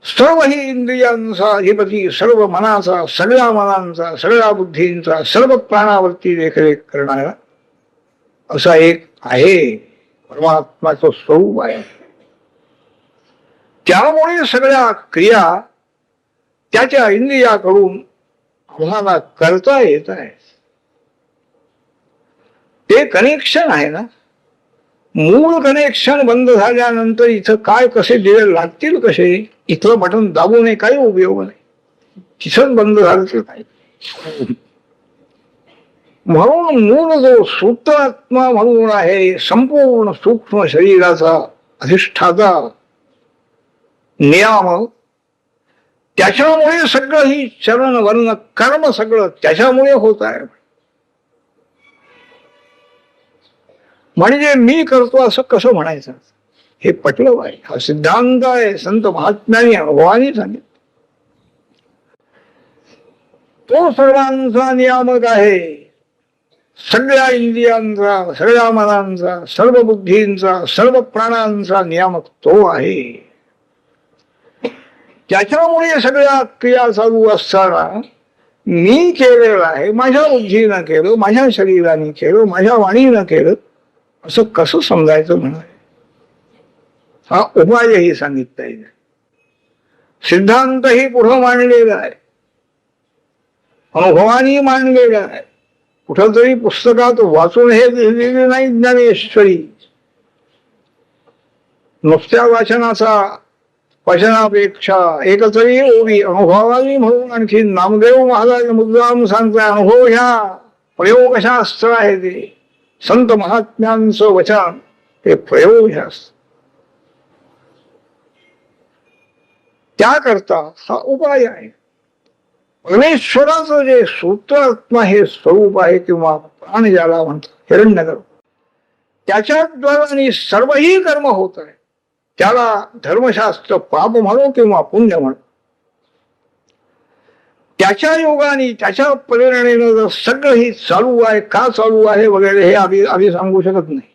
सर्व ही इंद्रियांचा अधिपती, सर्व मनाचा, सगळ्या मनांचा, सगळ्या बुद्धींचा, सर्व प्राणावरती देखरेख करणारा असा एक आहे, परमात्माचं स्वरूप आहे. त्यामुळे सगळ्या क्रिया त्याच्या इंद्रियाकडून आम्हाला करता येत आहे. ते कनेक्शन आहे ना, मूळ कनेक्शन बंद झाल्यानंतर इथं काय कसे दिवे लागतील, कसे इथलं बटन दाबू नये, काही उपयोग नाही. तिथंच बंद झालं तर काय. म्हणून मूळ जो सूत्रात्मा म्हणून आहे, संपूर्ण सूक्ष्म शरीराचा अधिष्ठाता, नियामक, त्याच्यामुळे सगळं ही चरण वर्ण कर्म सगळं त्याच्यामुळे होत आहे. म्हणजे मी करतो असं कसं म्हणायचं, हे पटलं पाहिजे. हा सिद्धांत आहे, संत महात्म्यांनी अनुभवानी सांगितलं. तो सर्वांचा नियामक आहे, सगळ्या इंद्रियांचा, सगळ्या मनांचा, सर्व बुद्धींचा, सर्व प्राणांचा नियामक तो आहे. त्याच्यामुळे सगळ्या क्रिया चालू असताना मी केलेलं आहे, माझ्या बुद्धीनं केलं, माझ्या शरीराने केलं, माझ्या वाणीनं केलं असं कसं समजायचं म्हणाय. हा उपायही सांगितला आहे, सिद्धांतही पुढं मांडलेला आहे, अनुभवानी मांडलेला आहे. कुठंतरी पुस्तकात वाचून हे लिहिलेले नाही ज्ञानेश्वरी. नुसत्या वचनापेक्षा एकतरी ओवी अनुभवानी म्हणून आणखी नामदेव महाराज मुद्दाम सांगताय, अनुभव ह्या प्रयोगशास्त्र आहे. ते संत महात्म्यांचं वचन हे प्रयोगशास्त्र. त्याकरता हा उपाय आहे. परमेश्वराचं जे सूत्रात्मा हे स्वरूप आहे किंवा प्राण ज्याला म्हणतात हिरण्यगर्भ, त्याच्याद्वारे सर्वही कर्म होत आहे. त्याला धर्मशास्त्र पाप म्हणो किंवा पुण्य म्हणो, त्याच्या योगाने त्याच्या प्रेरणेनं जर सगळं ही चालू आहे, का चालू आहे वगैरे हे आम्ही सांगू शकत नाही.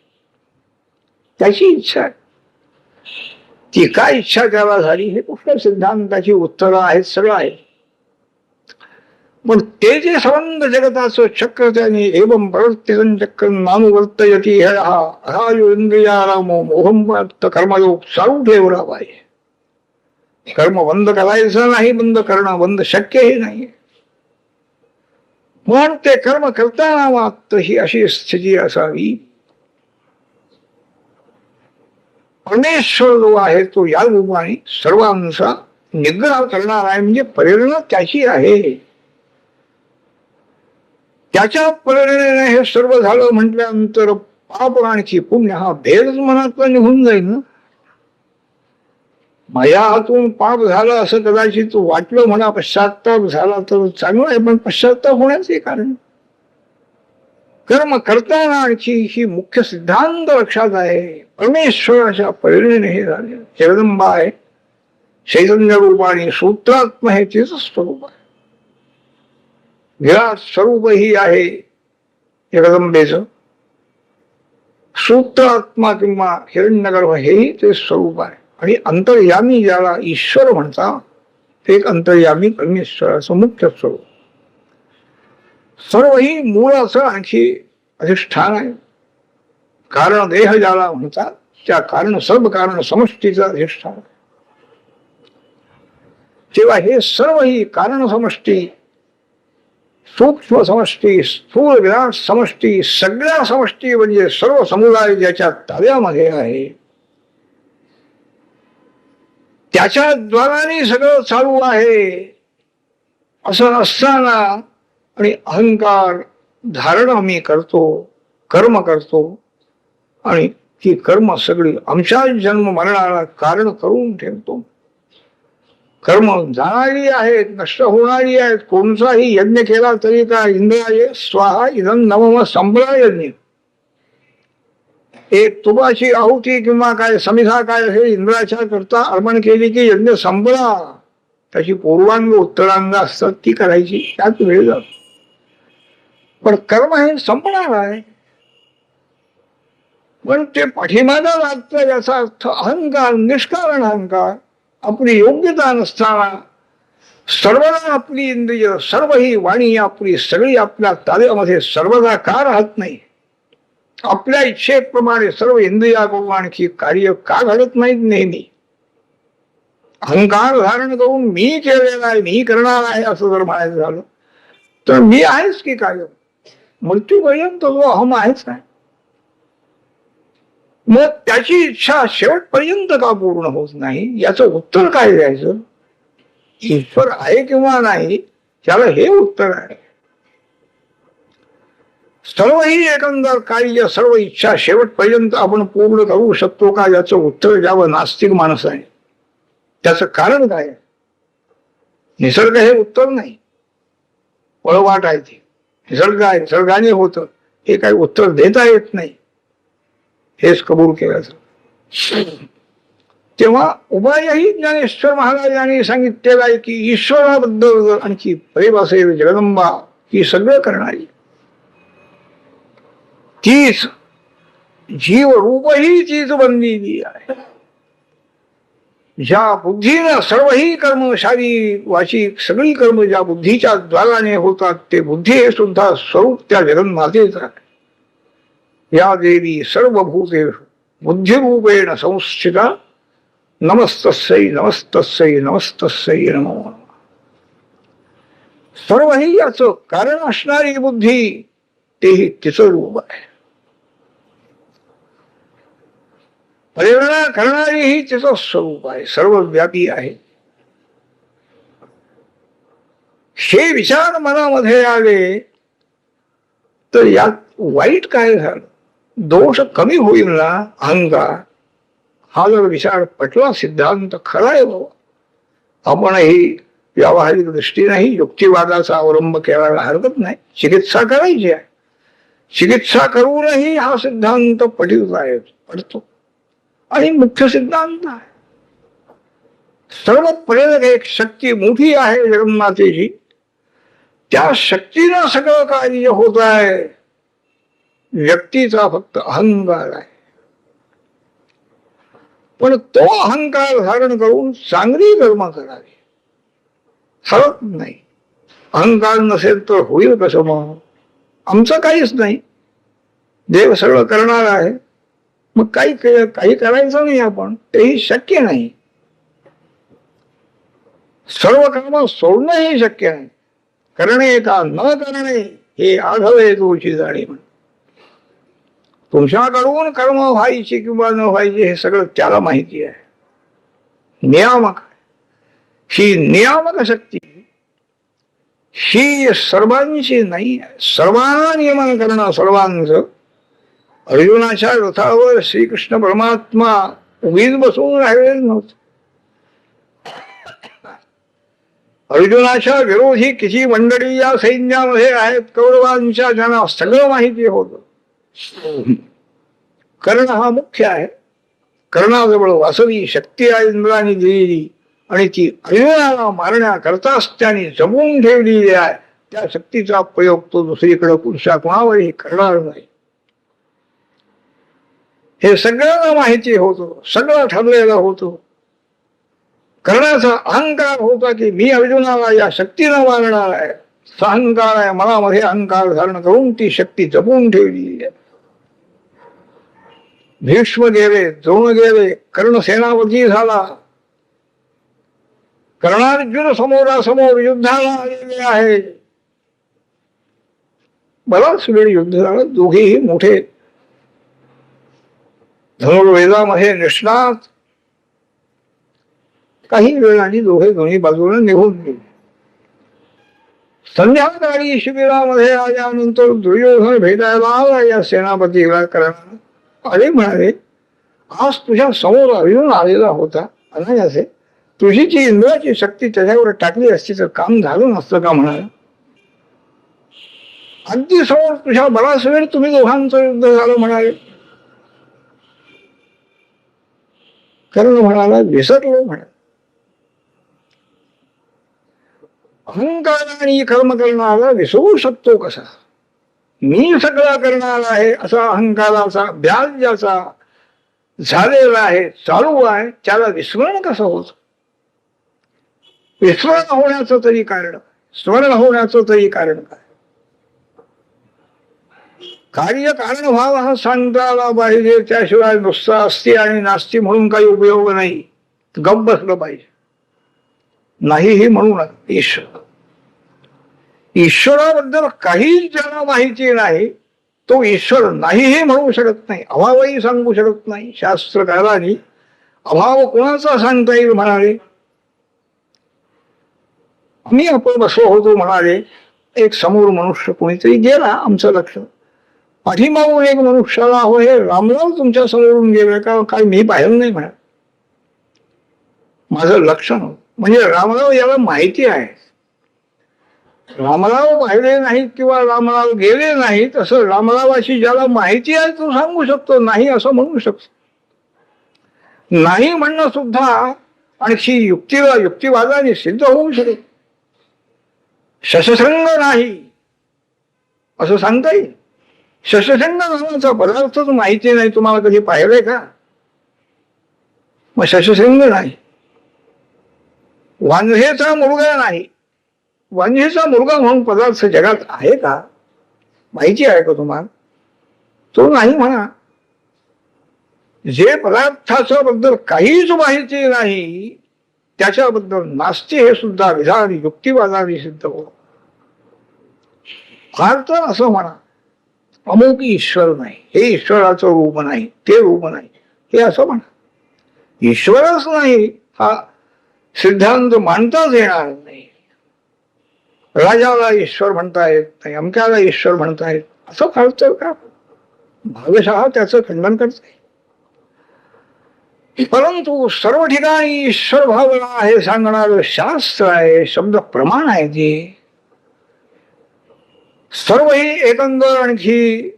त्याची इच्छा आहे, ती काय इच्छा त्याला झाली हे कुठल्या सिद्धांताची उत्तरं आहेत, सगळं आहे. पण ते जे संबंध जगताचं चक्र त्याने एवं प्रवर्तितं चक्र नानुवर्तयती हा इंद्रियारामो मोहंत कर्मयोग चालू ठेवला पाहिजे. कर्म बंद करायचं नाही, बंद करणं बंद शक्यही नाही. पण ते कर्म करताना मात्र ही अशी स्थिती असावी, परमेश्वर जो आहे तो या रूपाने सर्वांचा निग्रह करणार आहे. म्हणजे प्रेरणा त्याची आहे, त्याच्या प्रेरणेने हे सर्व झालं म्हटल्यानंतर पाप आणखी पुण्य हा भेदच मनातला निघून जाईल ना. माझ्या हातून पाप झालं असं कदाचित वाटलं म्हणा, पश्चाताप झाला तर चांगलं आहे, पण पश्चाताप होण्याचे कारण कर्म करताना आणखी ही मुख्य सिद्धांत लक्षात आहे. परमेश्वराच्या प्रेरणेने हे झाले. जगदंबा आहे, चैतन्य रूपाने सूत्रात्म हे तेच स्वरूप आहे. विराट स्वरूपही आहे जगदंबेचं. सूत्रात्मा किंवा हिरण्यगर्भ हेही ते स्वरूप आहे. आणि अंतर्यामी ज्याला ईश्वर म्हणतात, ते एक अंतर्यामी परमेश्वराचं मुख्य स्वरूप. सर्व ही मूळाचं आणखी अधिष्ठान आहे. कारण देह ज्याला म्हणतात, त्या कारण सर्व कारण समष्टीचं अधिष्ठान आहे. तेव्हा हे सर्व ही कारण समष्टी, सूक्ष्म समष्टी, स्थूल विराट समष्टी, सगळ्या समष्टी म्हणजे सर्व समुदाय ज्याच्या ताब्यामध्ये आहे, त्याच्या द्वाराने सगळं चालू आहे असं असताना आणि अहंकार धारण मी करतो, कर्म करतो आणि ही कर्म सगळी आमच्या जन्म मरणाला कारण करून ठेवतो. कर्म जाणारी आहेत, नष्ट होणारी आहेत. कोणताही यज्ञ केला तरी का इंद्राय स्वाहा इदं नवम संबळा यज्ञ, एक तुपाची आहुती किंवा काय समिधा काय असेल इंद्राच्या करता अर्पण केली की यज्ञ संपला. त्याची पूर्वांग उत्तरांग असतात ती करायची, त्यात वेळ जातो. पण कर्म हे संपणार आहे. पण ते पाठीमागा लागतं याचा अर्थ अहंकार, निष्कारण अहंकार. आपली योग्यता नसताना सर्वदा आपली इंद्रिय, सर्व ही वाणी आपली सगळी आपल्या ताब्यामध्ये सर्वदा का राहत नाही? आपल्या इच्छेप्रमाणे सर्व इंद्रियाकडून आणखी कार्य का घडत नाहीत नेहमी? अहंकार धारण करून मी केलेला आहे, मी करणार आहे असं जर म्हणायचं झालं तर मी आहेच की काय? मृत्यूपर्यंत जो अहम आहेच काय? मग त्याची इच्छा शेवटपर्यंत का पूर्ण होत नाही याचं उत्तर काय द्यायचं? ईश्वर आहे किंवा नाही त्याला हे उत्तर आहे. सर्व ही एकंदर कार्य, सर्व इच्छा शेवटपर्यंत आपण पूर्ण करू शकतो का याचं उत्तर द्यावं नास्तिक माणूस आहे. त्याचं कारण काय? निसर्ग हे उत्तर नाही, पळवाट आहे ती. निसर्ग आहे, निसर्गाने होतं, हे काही उत्तर देता येत नाही, हेच कबूल केलं. तेव्हा उपायही ज्ञानेश्वर महाराजांनी सांगितलेला आहे की ईश्वराबद्दल आणखी प्रेम असेल, जगदंबा ही सगळं करणारी तीच जीव रूपही तीच बनलेली आहे. ज्या बुद्धीनं सर्वही कर्म, शारीरिक वाचिक सगळी कर्म ज्या बुद्धीच्या द्वाराने होतात ते बुद्धी हे सुद्धा स्वरूप त्या जगन्मातेचं आहे. या देवी सर्वभूतेषु बुद्धिरूपेण संस्थिता नमस्तस्यै नमस्तस्यै नमस्तस्यै नमो नमः. सर्वही याचं कारण असणारी बुद्धी तेही तिचं रूप आहे. प्रेरणा करणारी ही तिचं स्वरूप आहे, सर्वव्यापी आहे. हे विचार मनामध्ये आले तर यात वाईट काय झालं? दोष कमी होईल ना? अहंकार हा जर विचार पटला, सिद्धांत खरा आहे बाबा, आपणही व्यावहारिक दृष्टीनेही युक्तिवादाचा अवलंब करायला हरकत नाही. चिकित्सा करायची आहे, चिकित्सा करूनही हा सिद्धांत पडतो आणि मुख्य सिद्धांत आहे. सर्व प्रेरक एक शक्ती मोठी आहे जगन्मातेची, त्या शक्तीनं सगळं कार्य होत आहे. व्यक्तीचा फक्त अहंकार आहे. पण तो अहंकार धारण करून चांगली कर्म करावी, हरत नाही. अहंकार नसेल तर होईल कसं? मग आमचं काहीच नाही, देव सगळं करणार आहे, मग काही करायचं नाही आपण, तेही शक्य नाही. सर्व कर्म सोडणंही शक्य नाही. करणे का न करणे हे आढळे तुझी जाणी. म्हण तुमच्याकडून कर्म व्हायची किंवा न व्हायची हे सगळं त्याला माहिती आहे. नियामक ही नियामक शक्ती ही सर्वांची नाही आहे. सर्वांना नियमन करणं सर्वांचं. अर्जुनाच्या रथावर श्रीकृष्ण परमात्मा उगीच बसून राहिलेले नव्हते. अर्जुनाच्या विरोधी किती मंडळी या सैन्यामध्ये आहेत कौरवांच्या, ज्यांना सगळं माहिती होतं. कर्ण हा मुख्य आहे. कर्णाजवळ वासवी शक्ती आहे इंद्राने दिलेली, आणि ती अर्जुनाला मारण्याकरताच त्याने जमवून ठेवलेली आहे. त्या शक्तीचा प्रयोग तो दुसरीकडे पुरुषा कोणावरही करणार नाही. हे सगळ्यांना माहिती होतं, सगळं ठरलेलं होतं. कर्णाचा अहंकार होता की मी अर्जुनाला या शक्तीनं मारणार आहे. अहंकार आहे, मनामध्ये अहंकार धारण करून ती शक्ती जपून ठेवली आहे. भीष्म गेले, द्रोण गेले, कर्ण सेनापती झाला. कर्णार्जुन समोरासमोर युद्धाला आलेले आहे. बराच वेळ युद्ध झालं. दोघेही मोठे धनुर्वेदामध्ये निष्णात. काही वेळाने दोन्ही बाजूला निघून गेले. संध्याकाळी शिबिरामध्ये आल्यानंतर दुर्योधन भेटायला आला या सेनापतीला करणार. अरे म्हणाले, आज तुझ्या समोर अर्जुन आलेला होता अनायासे, तुझी जी इंद्राची शक्ती त्याच्यावर टाकली असती तर काम झालं नसतं का म्हणाला. अगदी समोर तुझ्या बराच वेळ तुम्ही दोघांचं युद्ध झालं म्हणाले. कर्ण म्हणाला, विसरलो म्हणाल. अहंकार आणि कर्म करणारा विसरू शकतो कसा. मी सगळा करणार आहे असा अहंकाराचा व्याज ज्याचा झालेला आहे, चालू आहे, त्याला विस्मरण कसं होत. विस्मरण होण्याचं तरी कारण, स्मरण होण्याचं तरी कारण काय. कार्य कारण भाव हा सांगता आला पाहिजे, त्याशिवाय नुसता असती आणि नास्ती म्हणून काही उपयोग नाही. गप्प बसलं पाहिजे. नाही हे म्हणू नका. ईश्वराबद्दल काहीच ज्याला माहिती नाही तो ईश्वर नाहीही म्हणू शकत नाही, अभावही सांगू शकत नाही. शास्त्रकारांनी अभाव कोणाचा सांगता येईल म्हणाले. आम्ही आपण बसलो होतो म्हणाले, एक समोर मनुष्य कोणीतरी गेला, आमचं लक्ष पाठीमागून एक मनुष्याला, हो हे रामराव तुमच्या समोरून गेले का, काय मी पाहिलं नाही म्हणा. माझं लक्ष नव्हतं. म्हणजे रामराव याला माहिती आहे. रामराव पाहिले नाहीत किंवा रामराव गेले नाहीत असं रामरावाची ज्याला माहिती आहे तो सांगू शकतो, नाही असं म्हणू शकतो. नाही म्हणणं सुद्धा आणखी युक्तिवादाने सिद्ध होऊ शकत. शशसंग नाही असं सांगता येईल. शशसंग नावाचा पदार्थच माहिती नाही, तुम्हाला कधी पाहिलंय का. मग शशसंग नाही. वांझेचा मुलगा नाही. वांझेचा मुलगा म्हणून पदार्थ जगात आहे का, माहिती आहे का तुम्हाला. तो नाही म्हणा. जे पदार्थाच्या बद्दल काहीच माहिती नाही त्याच्याबद्दल नास्ती हे सुद्धा विधान युक्तिवादाने सिद्ध हो. फार तर असं म्हणा, अमुक ईश्वर नाही, हे ईश्वराचं रूप नाही, ते रूप नाही, हे असं म्हणा. ईश्वरच नाही हा सिद्धांत मांडताच येणार नाही. राजाला ईश्वर म्हणता येत नाही, अमक्याला ईश्वर म्हणता येत असं फारतर का. भागशः त्याचं खंडन करते. परंतु सर्व ठिकाणी ईश्वर भावना हे सांगणार शास्त्र आहे, शब्द प्रमाण आहे. ते सर्व ही एकंदर आणखी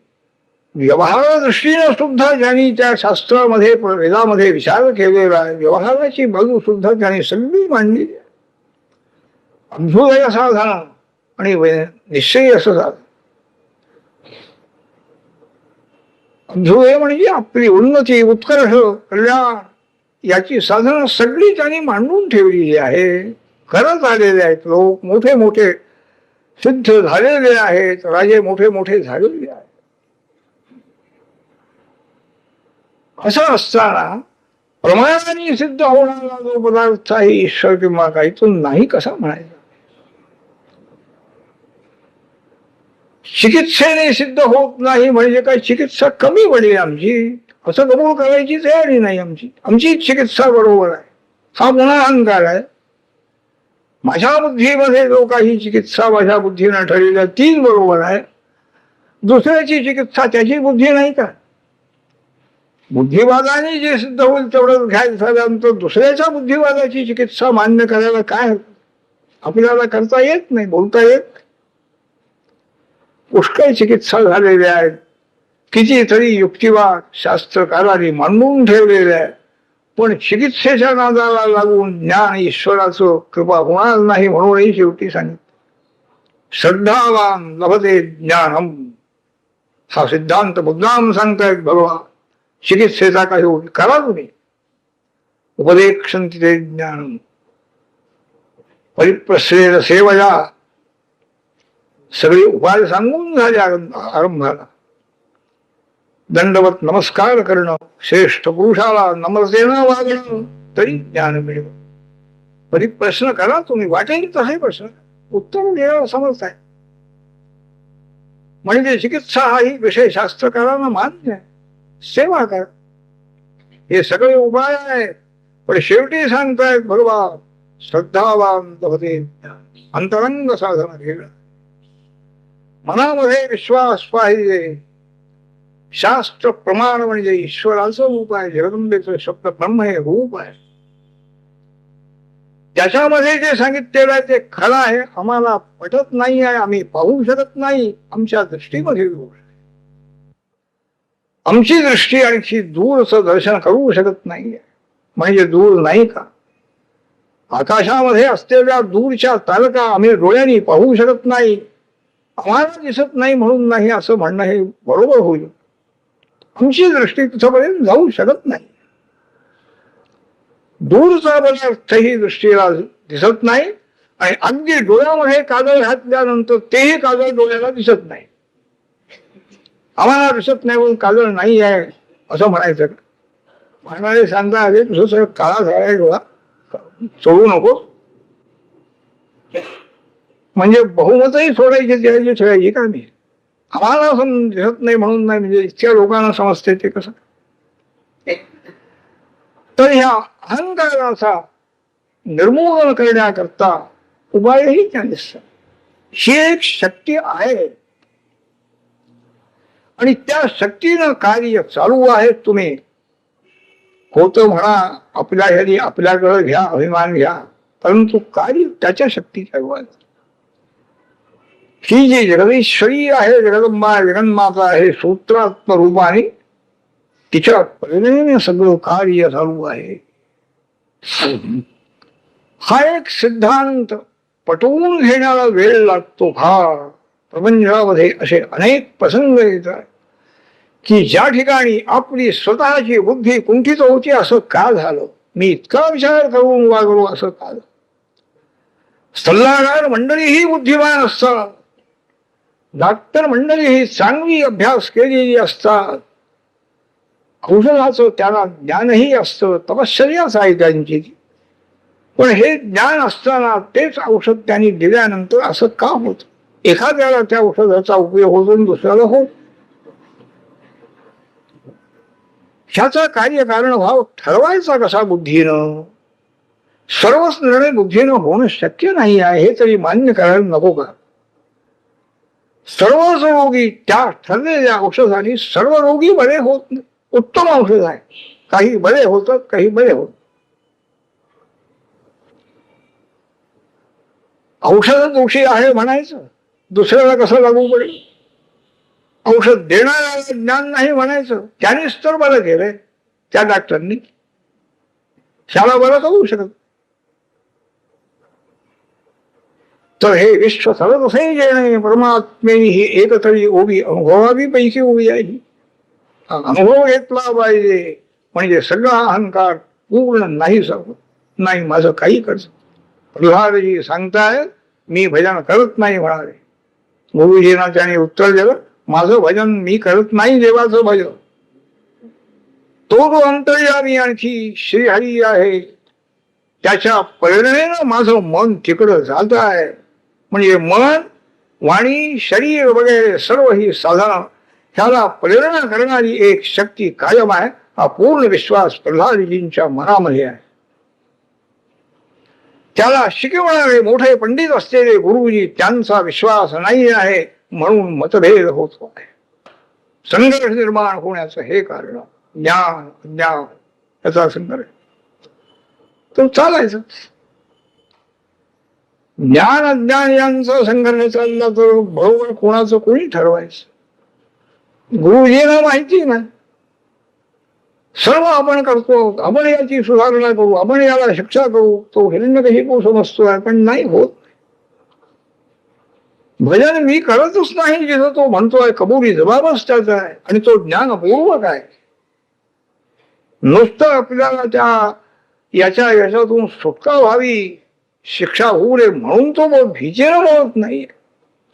व्यवहार दृष्टीनं सुद्धा ज्यांनी त्या शास्त्रामध्ये वेदामध्ये विचार केलेला आहे, व्यवहाराची बाजू सुद्धा त्यांनी सगळी मांडली. अभ्युदय साधन आणि निश्चय असं साधन. अभ्युदय म्हणजे आपली उन्नती, उत्कर्ष, कल्याण याची साधनं सगळी त्यांनी मांडून ठेवलेली आहे. करत आलेले आहेत. लोक मोठे मोठे सिद्ध झालेले आहेत, राजे मोठे मोठे झालेले आहेत. असं असताना प्रमाणाने सिद्ध होणारा जो पदार्थ आहे ईश्वर किंवा काही, तो नाही कसा म्हणायचा. चिकित्सेने सिद्ध होत नाही म्हणजे काय, चिकित्सा कमी पडली आमची असं कबूल करायची तयारी नाही आमची. आमची चिकित्सा बरोबर आहे. हा पुन्हा अहंकार आहे. माझ्या बुद्धीमध्ये जो काही चिकित्सा माझ्या बुद्धीनं ठरलेल्या तीच बरोबर आहे. दुसऱ्याची चिकित्सा त्याची बुद्धी नाही का. बुद्धिवादाने जे सिद्ध होईल तेवढं घ्यायचं झाल्यानंतर दुसऱ्याच्या बुद्धिवादाची चिकित्सा मान्य करायला काय आपल्याला करता येत नाही, बोलता येत. पुष्कळ चिकित्सा झालेल्या आहेत. कितीतरी युक्तिवाद शास्त्रकारांनी मांडून ठेवलेले आहे. पण चिकित्सेच्या नादाला लागून ज्ञान ईश्वराचं कृपा होणार नाही म्हणूनही शेवटी सांगितलं, श्रद्धावान लभते ज्ञानम. हा सिद्धांत मुद्दाम सांगतायत भगवान. चिकित्सेचा काही करा तुम्ही. उपदेक्षन्ति ते ज्ञानम परिप्रश्रेण सेवया. सगळे उपाय सांगून झाले आरंभाला. दंडवत नमस्कार करणं, श्रेष्ठ पुरुषाला नम्रतेनं वागणं, तरी ज्ञान मिळेल. परिप्रश्न करा तुम्ही, वाटेल तसे प्रश्न उत्तर द्यायला समर्थ आहे. म्हणजे चिकित्सा हाही विषय शास्त्रकारांना मान्य आहे. सेवा कर, हे सगळे उपाय आहेत. पण शेवटी सांगतायत भगवान श्रद्धावान लभते अंतरंग साधन केलं. मनामध्ये विश्वास पाहिजे. शास्त्र प्रमाण म्हणजे ईश्वराचं रूप आहे, जगदंबेचं शब्द ब्रह्म हे रूप आहे. त्याच्यामध्ये जे सांगितलेलं आहे ते खरं आहे. आम्हाला पटत नाही आहे, आम्ही पाहू शकत नाही, आमच्या दृष्टीमध्ये दोष. आमची दृष्टी आणखी दूरचं दर्शन करू शकत नाहीये. म्हणजे दूर नाही का? आकाशामध्ये असलेल्या दूरच्या तारका आम्ही डोळ्यांनी पाहू शकत नाही, आम्हाला दिसत नाही म्हणून नाही असं म्हणणं हे बरोबर होईल. आमची दृष्टी तिथपर्यंत जाऊ शकत नाही. दूरचा पदार्थ ही दृष्टीला दिसत नाही आणि अगदी डोळ्यामध्ये काजळ घातल्यानंतर तेही काजळ डोळ्याला दिसत नाही. आम्हाला दिसत नाही म्हणून काजळ नाही आहे असं म्हणायचं का? म्हणाले सांगता आले तुझं सगळं काळा झालाय डोळा, सोडू नको. म्हणजे बहुमतही सोडायची द्यायची ठेवायची का मी? आम्हाला दिसत नाही म्हणून नाही म्हणजे इतक्या लोकांना समजते ते कसं? तर ह्या अहंकाराचा निर्मूलन करण्याकरता उपायही त्या दिसतात. ही एक शक्ती आहे आणि त्या शक्तीनं कार्य चालू आहे. तुम्ही होतं म्हणा आपल्या ह्यानी आपल्याकडे घ्या, अभिमान घ्या, परंतु कार्य त्याच्या शक्तीच्या वर. ही जी जगदीश्वरी आहे, जगदंबा जगन्माता आहे, सूत्रात्म रूपाने तिच्या प्रेरणेने सगळं कार्य चालू आहे. हा एक सिद्धांत पटवून घेण्याला वेळ लागतो. फार प्रपंचामध्ये असे अनेक प्रसंग येतात की ज्या ठिकाणी आपली स्वतःची बुद्धी कुंठित होती. असं का झालं? मी इतका विचार करून वागलो असं का झालं? सल्लागार मंडळी ही बुद्धिमान असतात, डॉक्टर मंडळी ही चांगली अभ्यास केलेली असतात, औषधाचं त्यांना ज्ञानही असतं, तपश्चर्याच आहे त्यांची. पण हे ज्ञान असताना तेच औषध त्यांनी दिल्यानंतर असं का होत? एखाद्याला त्या औषधाचा उपयोग होतो आणि दुसऱ्याला होत. ह्याचा कार्यकारण भाव ठरवायचा कसा बुद्धीनं? सर्वच निर्णय बुद्धीनं होणं शक्य नाही आहे हे तरी मान्य करायला नको का? सर्वच रोगी त्या ठरलेल्या औषधाने सर्व रोगी बरे होत नाही. उत्तम औषध आहे, काही बरे होतात, काही बरे होत. औषध दोषी आहे म्हणायचं, दुसऱ्याला कसं लागू पडेल? औषध देणाऱ्याला ज्ञान नाही म्हणायचं, त्यानेच तर बरं केलंय त्या डॉक्टरनी, त्याला बरं करू शकत. तर हे विश्व सरळ असे जेणे परमात्मेने ही एक तरी उभी अनुभवावी पैकी उभी आहे. अनुभव घेतला पाहिजे म्हणजे सगळा अहंकार पूर्ण नाही सांगू नाही माझं काही करत. प्रल्हादजी सांगताय मी भजन करत नाही म्हणाले. गुरुजींना त्याने उत्तर दिलं माझं भजन मी करत नाही, देवाचं भजन. तो अंतर्यामी आणखी श्रीहरी आहे, त्याच्या प्रेरणेनं माझं मन तिकडं जात आहे. म्हणजे मन वाणी शरीर वगैरे सर्व ही साधना ह्याला प्रेरणा करणारी एक शक्ती कायम आहे. हा पूर्ण विश्वास प्रल्हादजींच्या मनामध्ये आहे. त्याला शिकवणारे मोठे पंडित असलेले गुरुजी त्यांचा विश्वास नाही आहे म्हणून मतभेद होतो आहे. संघर्ष निर्माण होण्याचं हे कारण ज्ञान अज्ञान याचा संघर्ष. तर चालायचं ज्ञान अज्ञान यांचा संघर्ष चालला तर बरोबर कोणाचं कोणी ठरवायचं? गुरुजींना माहिती नाही. सर्व आपण करतो, आपण याची सुधारणा करू, आपण याला शिक्षा करू, तो हिरण्यकशिपू समजतोय पण नाही होत. भजन मी करतच नाही जिथं तो म्हणतोय, कबुली जबाबच त्याचा आहे आणि तो ज्ञानपूर्वक आहे. नुसतं आपल्याला त्या याच्यातून सुटका व्हावी, शिक्षा होऊ नये म्हणून तो भीतीनं बोलत नाहीये.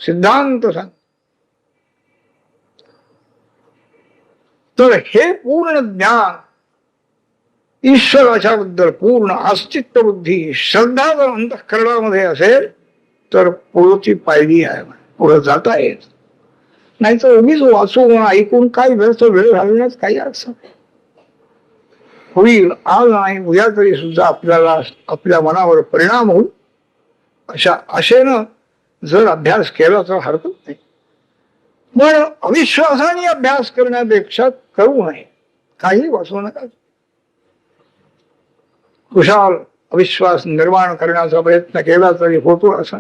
सिद्धांत सांग. तर हे पूर्ण ज्ञान ईश्वराच्या बद्दल पूर्ण अस्तित्व बुद्धी श्रद्धा जर अंतःकरणामध्ये असेल तर पुढची पायरी आहे, पुढे जाता येत. नाहीतर उगीच वाचून ऐकून काय व्यर्थ वेळ घालण्यात काही अर्थ नाही. होईल, आज नाही उद्या तरी सुद्धा आपल्याला आपल्या मनावर परिणाम होईल अशा आशेनं जर अभ्यास केला तर हरकत नाही. पण अविश्वासाने अभ्यास करण्यापेक्षा करू नये, काही वाचू नका. कुशाल अविश्वास निर्माण करण्याचा प्रयत्न केला तरी होतो असा.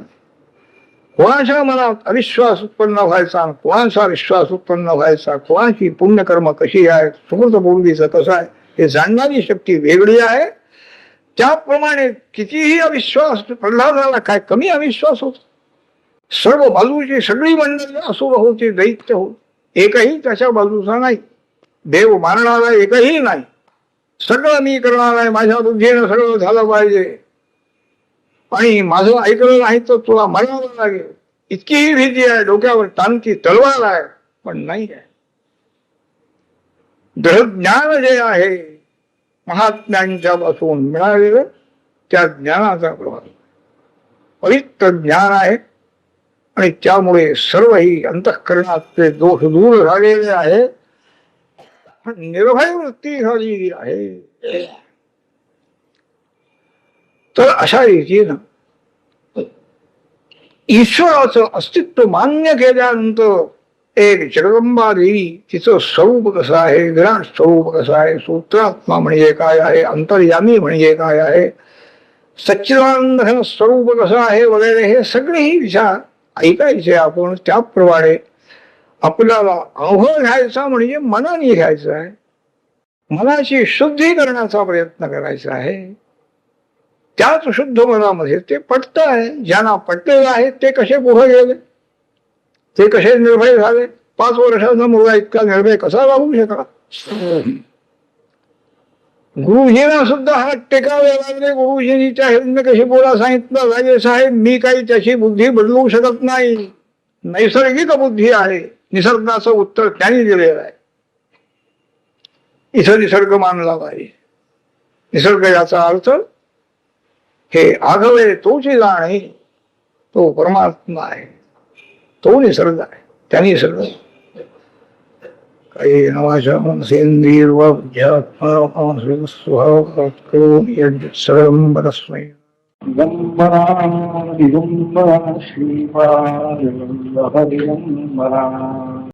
कोणाच्या मनात अविश्वास उत्पन्न व्हायचा, कोणाचा विश्वास उत्पन्न व्हायचा, कोणाची पुण्यकर्म कशी आहे, सुकृत बोललीचं कसं आहे हे जाणणारी शक्ती वेगळी आहे. त्याप्रमाणे कितीही अविश्वास प्रल्हादाला काय कमी अविश्वास होता. सर्व बाजूची सगळी मंडळी असुर होती, दैत्य होत, एकही त्याच्या बाजूचा नाही. देव मारणारा एकही नाही. सगळं मी करणार आहे, माझ्या बुद्धीनं सगळं झालं पाहिजे आणि माझं ऐकलं नाही तर तुला मरावं लागेल, इतकीही भीती आहे. डोक्यावर टांगती तलवार आहे, पण नाही आहे. दृढज्ञान जे आहे महात्म्यांच्या पासून मिळालेलं त्या ज्ञानाचा प्रभाव पवित्र ज्ञान आहे आणि त्यामुळे सर्वही अंतःकरणातले दोष दूर झालेले आहे, निर्भय वृत्ती झालेली आहे. तर अशा रीतीनं ईश्वराचं अस्तित्व मान्य केल्यानंतर एक जगदंबा देवी, तिचं स्वरूप कसं आहे, विराट स्वरूप कसं आहे, सूत्रात्मा म्हणजे काय आहे, अंतर्यामी म्हणजे काय आहे, सच्चिदानंद स्वरूप कसं आहे वगैरे हे सगळेही विचार ऐकायचे आपण. त्याप्रमाणे आपल्याला अनुभव घ्यायचा म्हणजे मनाने घ्यायचं आहे. मनाची शुद्धी करण्याचा प्रयत्न करायचा आहे. त्याच शुद्ध मनामध्ये ते पटत आहे. ज्यांना पटलेलं आहे ते कसे पुढे गेले, ते कसे निर्भय झाले. 5 वर्षाचा मुलगा इतका निर्भय कसा राहू शकला. गुरुजींना सुद्धा हात टेकावे लागले. गुरुजींनी त्या हेतून कशी बोला सांगितलं, राजे साहेब मी काही त्याची बुद्धी बदलू शकत नाही, नैसर्गिक बुद्धी आहे. निसर्गाचं उत्तर त्यांनी दिलेलं आहे. इथं निसर्ग मानला पाहिजे. निसर्ग याचा अर्थ हे आघवे तोची जाणे, तो परमात्मा आहे, तो निसर्ग आहे. त्यांनी सगळं काही नावाच्या सर्वस्मय दिगंबरा दिगंबरा श्रीपाद हरिगंबरा.